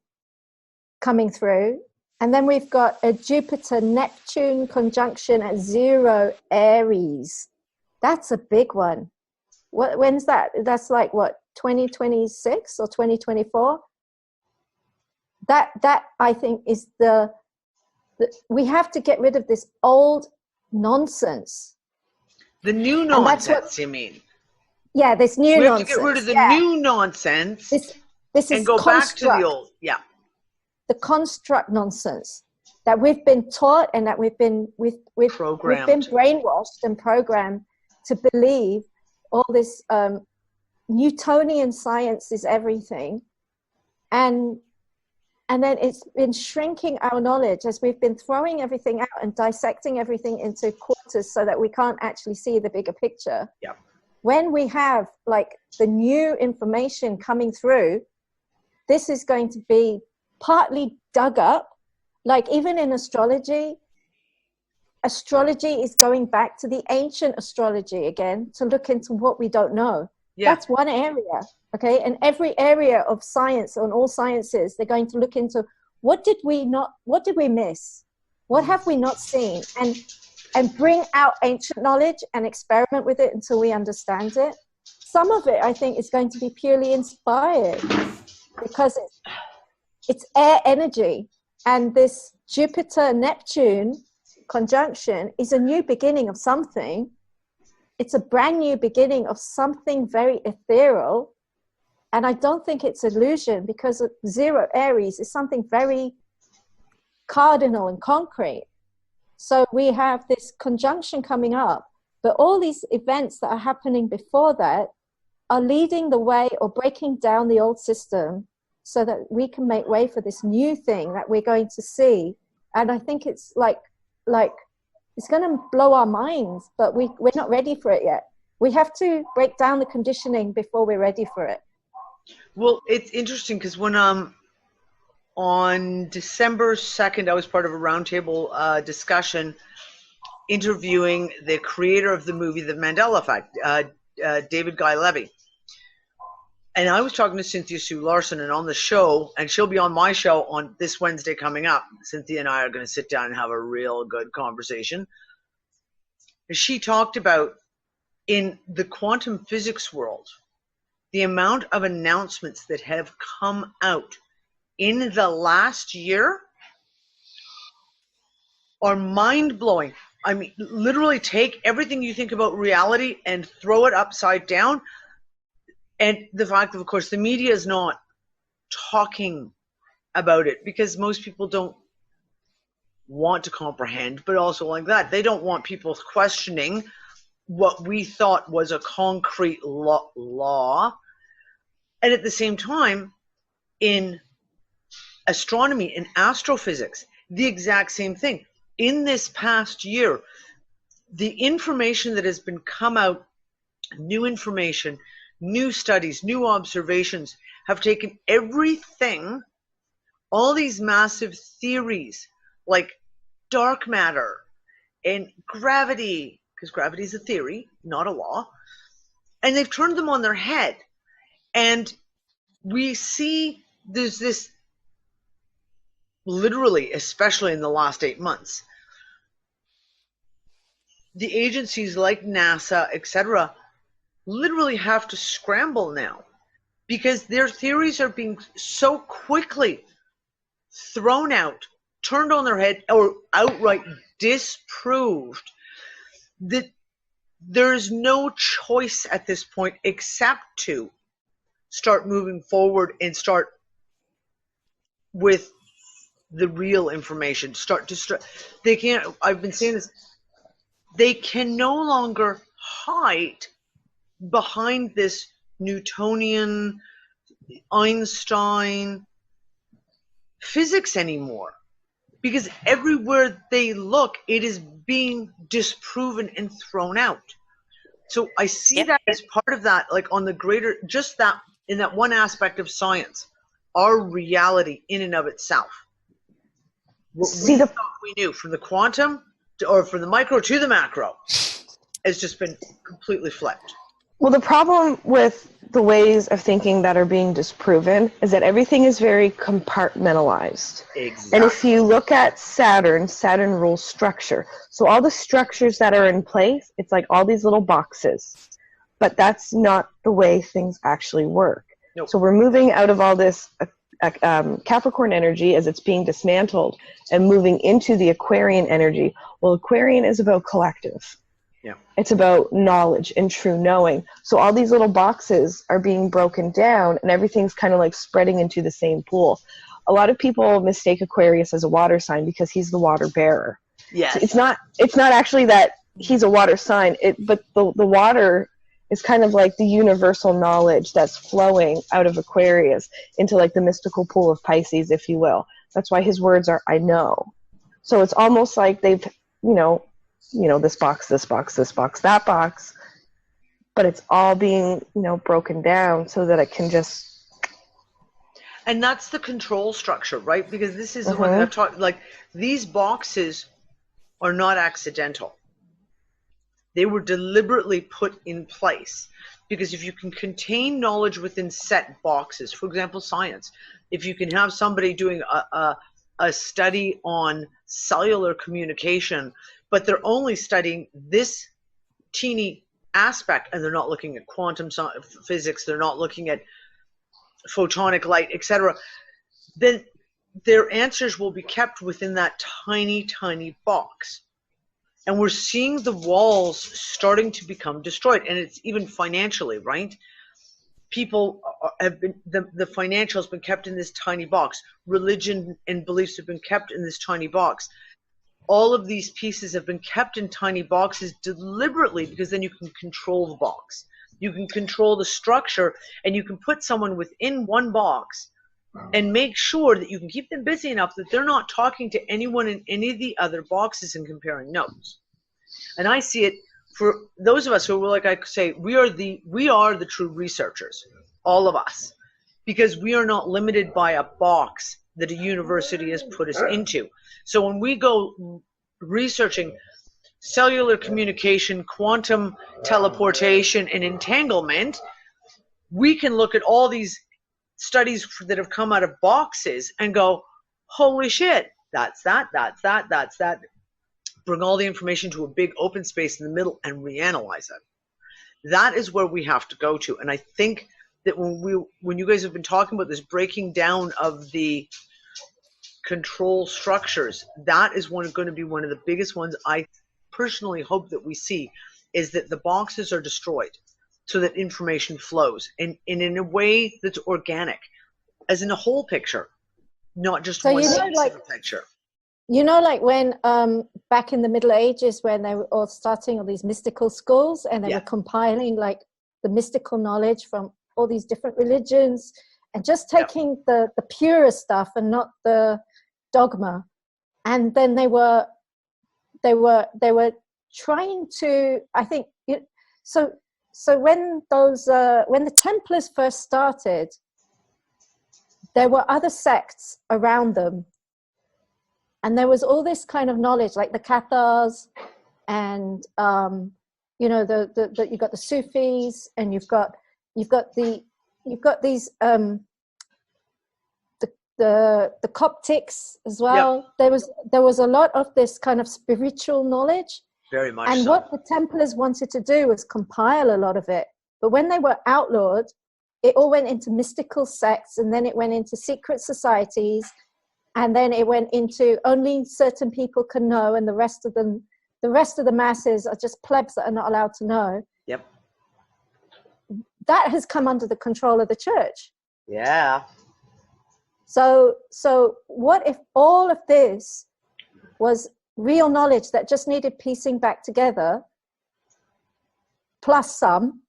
coming through. And then we've got a Jupiter-Neptune conjunction at 0 Aries. That's a big one. When's that? That's like what, 2026 or 2024? That I think is we have to get rid of this old nonsense. The new nonsense, you mean? Yeah, this new nonsense. We have to get rid of the new nonsense this and go back to the old. Yeah. The construct nonsense that we've been taught and that we've been brainwashed and programmed to believe all this Newtonian science is everything, and then it's been shrinking our knowledge as we've been throwing everything out and dissecting everything into quarters so that we can't actually see the bigger picture. Yeah. When we have like the new information coming through, this is going to be partly dug up. Like even in astrology is going back to the ancient astrology again to look into what we don't know. Yeah. That's one area, okay? And every area of science, on all sciences, they're going to look into what did we miss? What have we not seen? And bring out ancient knowledge and experiment with it until we understand it. Some of it, I think, is going to be purely inspired because it's air energy. And this Jupiter-Neptune conjunction is a new beginning of something. it's a brand new beginning of something very ethereal. And I don't think it's illusion, because zero Aries is something very cardinal and concrete. So we have this conjunction coming up, but all these events that are happening before that are leading the way or breaking down the old system so that we can make way for this new thing that we're going to see. And I think it's like it's going to blow our minds, but we're not ready for it yet. We have to break down the conditioning before we're ready for it. Well, it's interesting because when on December 2nd, I was part of a roundtable discussion interviewing the creator of the movie The Mandela Effect, David Guy Levy. And I was talking to Cynthia Sue Larson, and on the show, and she'll be on my show on this Wednesday coming up. Cynthia and I are going to sit down and have a real good conversation. She talked about, in the quantum physics world, the amount of announcements that have come out in the last year are mind-blowing. I mean, literally take everything you think about reality and throw it upside down. And the fact that, of course, the media is not talking about it because most people don't want to comprehend, but also like that, they don't want people questioning what we thought was a concrete law. And at the same time, in astronomy and astrophysics, the exact same thing. In this past year, the information that has been come out, new information, new studies, new observations, have taken everything, all these massive theories like dark matter and gravity, because gravity is a theory, not a law, and they've turned them on their head. And we see there's this, literally, especially in the last 8 months, the agencies like NASA, etc., literally have to scramble now because their theories are being so quickly thrown out, turned on their head, or outright disproved that there is no choice at this point except to start moving forward and start with the real information. They can't, I've been saying this, they can no longer hide behind this Newtonian, Einstein physics anymore, because everywhere they look, it is being disproven and thrown out. So I see that as part of that, like on the greater, just that, in that one aspect of science, our reality in and of itself. What we thought we knew from the quantum or from the micro to the macro has just been completely flipped. Well, the problem with the ways of thinking that are being disproven is that everything is very compartmentalized. Exactly. And if you look at Saturn rules structure. So all the structures that are in place, it's like all these little boxes. But that's not the way things actually work. Nope. So we're moving out of all this Capricorn energy as it's being dismantled and moving into the Aquarian energy. Well, Aquarian is about collective. Yeah. It's about knowledge and true knowing. So all these little boxes are being broken down and everything's kind of like spreading into the same pool. A lot of people mistake Aquarius as a water sign because he's the water bearer. Yes. So it's not actually that he's a water sign, but the water is kind of like the universal knowledge that's flowing out of Aquarius into like the mystical pool of Pisces, if you will. That's why his words are, I know. So it's almost like they've, this box, that box, but it's all being, broken down so that it can just. And that's the control structure, right? Because this is the one that I've talked, like, these boxes are not accidental. They were deliberately put in place because if you can contain knowledge within set boxes, for example, science, if you can have somebody doing a study on cellular communication, but they're only studying this teeny aspect and they're not looking at quantum physics, they're not looking at photonic light, etc., then their answers will be kept within that tiny, tiny box. And we're seeing the walls starting to become destroyed. And it's even financially, right? People have been, the financial has been kept in this tiny box. Religion and beliefs have been kept in this tiny box. All of these pieces have been kept in tiny boxes deliberately, because then you can control the box. You can control the structure, and you can put someone within one box and make sure that you can keep them busy enough that they're not talking to anyone in any of the other boxes and comparing notes. And I see it for those of us who are, like I say, we are the true researchers, all of us, because we are not limited by a box that a university has put us into. So when we go researching cellular communication, quantum teleportation, and entanglement, we can look at all these studies that have come out of boxes and go, holy shit, that's that, that's that, that's that. Bring all the information to a big open space in the middle and reanalyze it. That is where we have to go to. And I think that when you guys have been talking about this breaking down of the control structures, that is going to be one of the biggest ones I personally hope that we see, is that the boxes are destroyed so that information flows and in a way that's organic, as in a whole picture, not just one specific picture. You know, like when back in the Middle Ages, when they were all starting all these mystical schools, and they were compiling like the mystical knowledge from all these different religions, and just taking the purest stuff and not the dogma. And then they were trying to, I think, so when the Templars first started, there were other sects around them, and there was all this kind of knowledge, like the Cathars, and you know, the you've got the Sufis, and you've got these the Coptics as well. There was a lot of this kind of spiritual knowledge. Very much. And what the Templars wanted to do was compile a lot of it. But when they were outlawed, it all went into mystical sects, and then it went into secret societies, and then it went into only certain people can know, and the rest of the masses are just plebs that are not allowed to know. Yep. That has come under the control of the church. Yeah. So what if all of this was real knowledge that just needed piecing back together, plus some,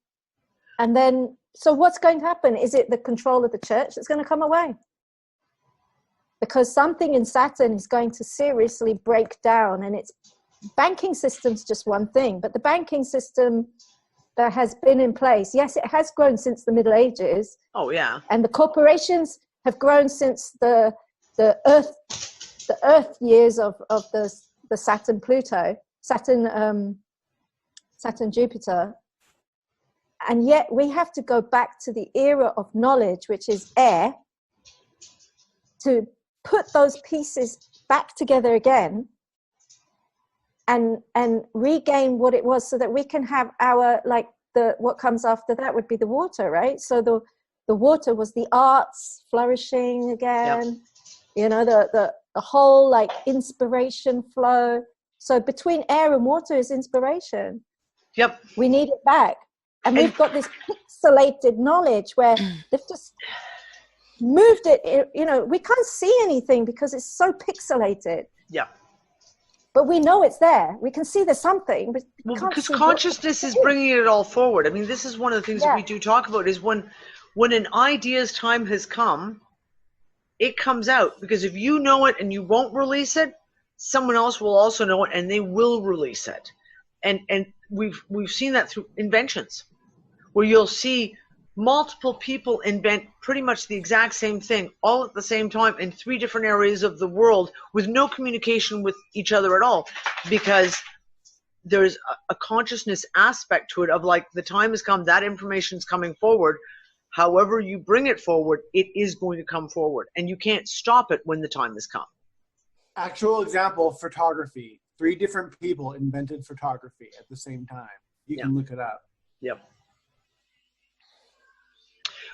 and then, so what's going to happen? Is it the control of the church that's going to come away? Because something in Saturn is going to seriously break down, and it's banking system's just one thing, but the banking system that has been in place, yes, it has grown since the Middle Ages. Oh yeah. And the corporations have grown since the Earth years of the Saturn Pluto, Saturn Jupiter. And yet we have to go back to the era of knowledge, which is air, to put those pieces back together again and regain what it was, so that we can have our, like, what comes after that would be the water, right? So the water was the arts flourishing again, you know, the whole like inspiration flow. So between air and water is inspiration. Yep. We need it back. And we've got this pixelated knowledge where they've just moved it, you know, we can't see anything because it's so pixelated. Yeah. But we know it's there. We can see there's something. But because consciousness is bringing it all forward. I mean, this is one of the things that we do talk about, is when an idea's time has come, it comes out. Because if you know it and you won't release it, someone else will also know it and they will release it. And we've seen that through inventions, where you'll see multiple people invent pretty much the exact same thing all at the same time in 3 different areas of the world with no communication with each other at all, because there's a consciousness aspect to it of, like, the time has come, that information's coming forward. However you bring it forward, it is going to come forward, and you can't stop it when the time has come. Actual example, photography. 3 different people invented photography at the same time. You can look it up. Yep.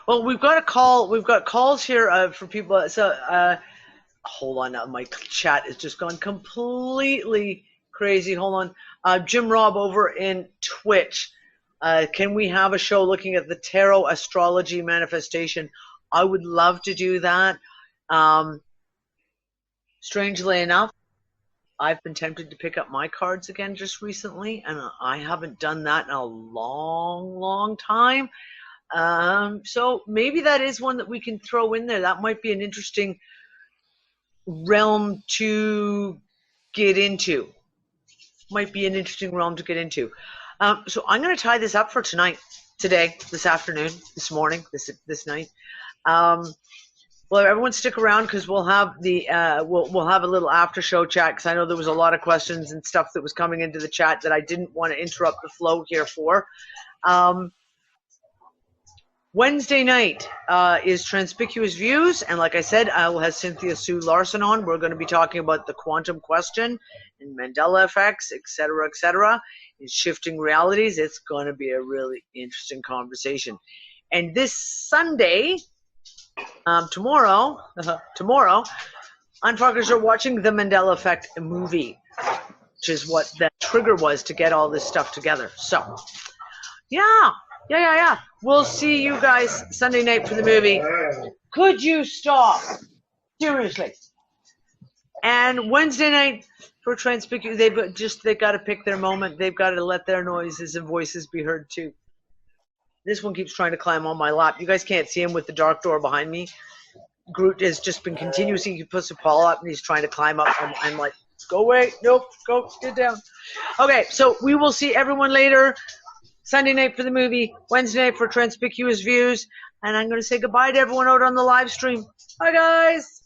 Well, we've got a call. We've got calls here for people. So hold on, my chat has just gone completely crazy. Hold on. Jim Robb over in Twitch. Can we have a show looking at the tarot, astrology, manifestation? I would love to do that. Strangely enough, I've been tempted to pick up my cards again just recently, and I haven't done that in a long, long time. So maybe that is one that we can throw in there. That might be an interesting realm to get into. Might be an interesting realm to get into. So I'm going to tie this up for tonight, today, this afternoon, this morning, this night. Well, everyone stick around because we'll have the we'll have a little after show chat because I know there was a lot of questions and stuff that was coming into the chat that I didn't want to interrupt the flow here for. Wednesday night is Transpicuous Views, and like I said, I will have Cynthia Sue Larson on. We're going to be talking about the quantum question and Mandela effects, etc., in shifting realities. It's going to be a really interesting conversation. And this Sunday, tomorrow, Untalkers are watching the Mandela Effect movie, which is what the trigger was to get all this stuff together. So, yeah. We'll see you guys Sunday night for the movie. Could you stop? Seriously. And Wednesday night for Transpicuous, they got to pick their moment. They've got to let their noises and voices be heard too. This one keeps trying to climb on my lap. You guys can't see him with the dark door behind me. Groot has just been continuously, he puts a paw up and he's trying to climb up. I'm like, go away. Nope, go, get down. Okay, so we will see everyone later. Sunday night for the movie, Wednesday night for Transpicuous Views, and I'm going to say goodbye to everyone out on the live stream. Bye, guys.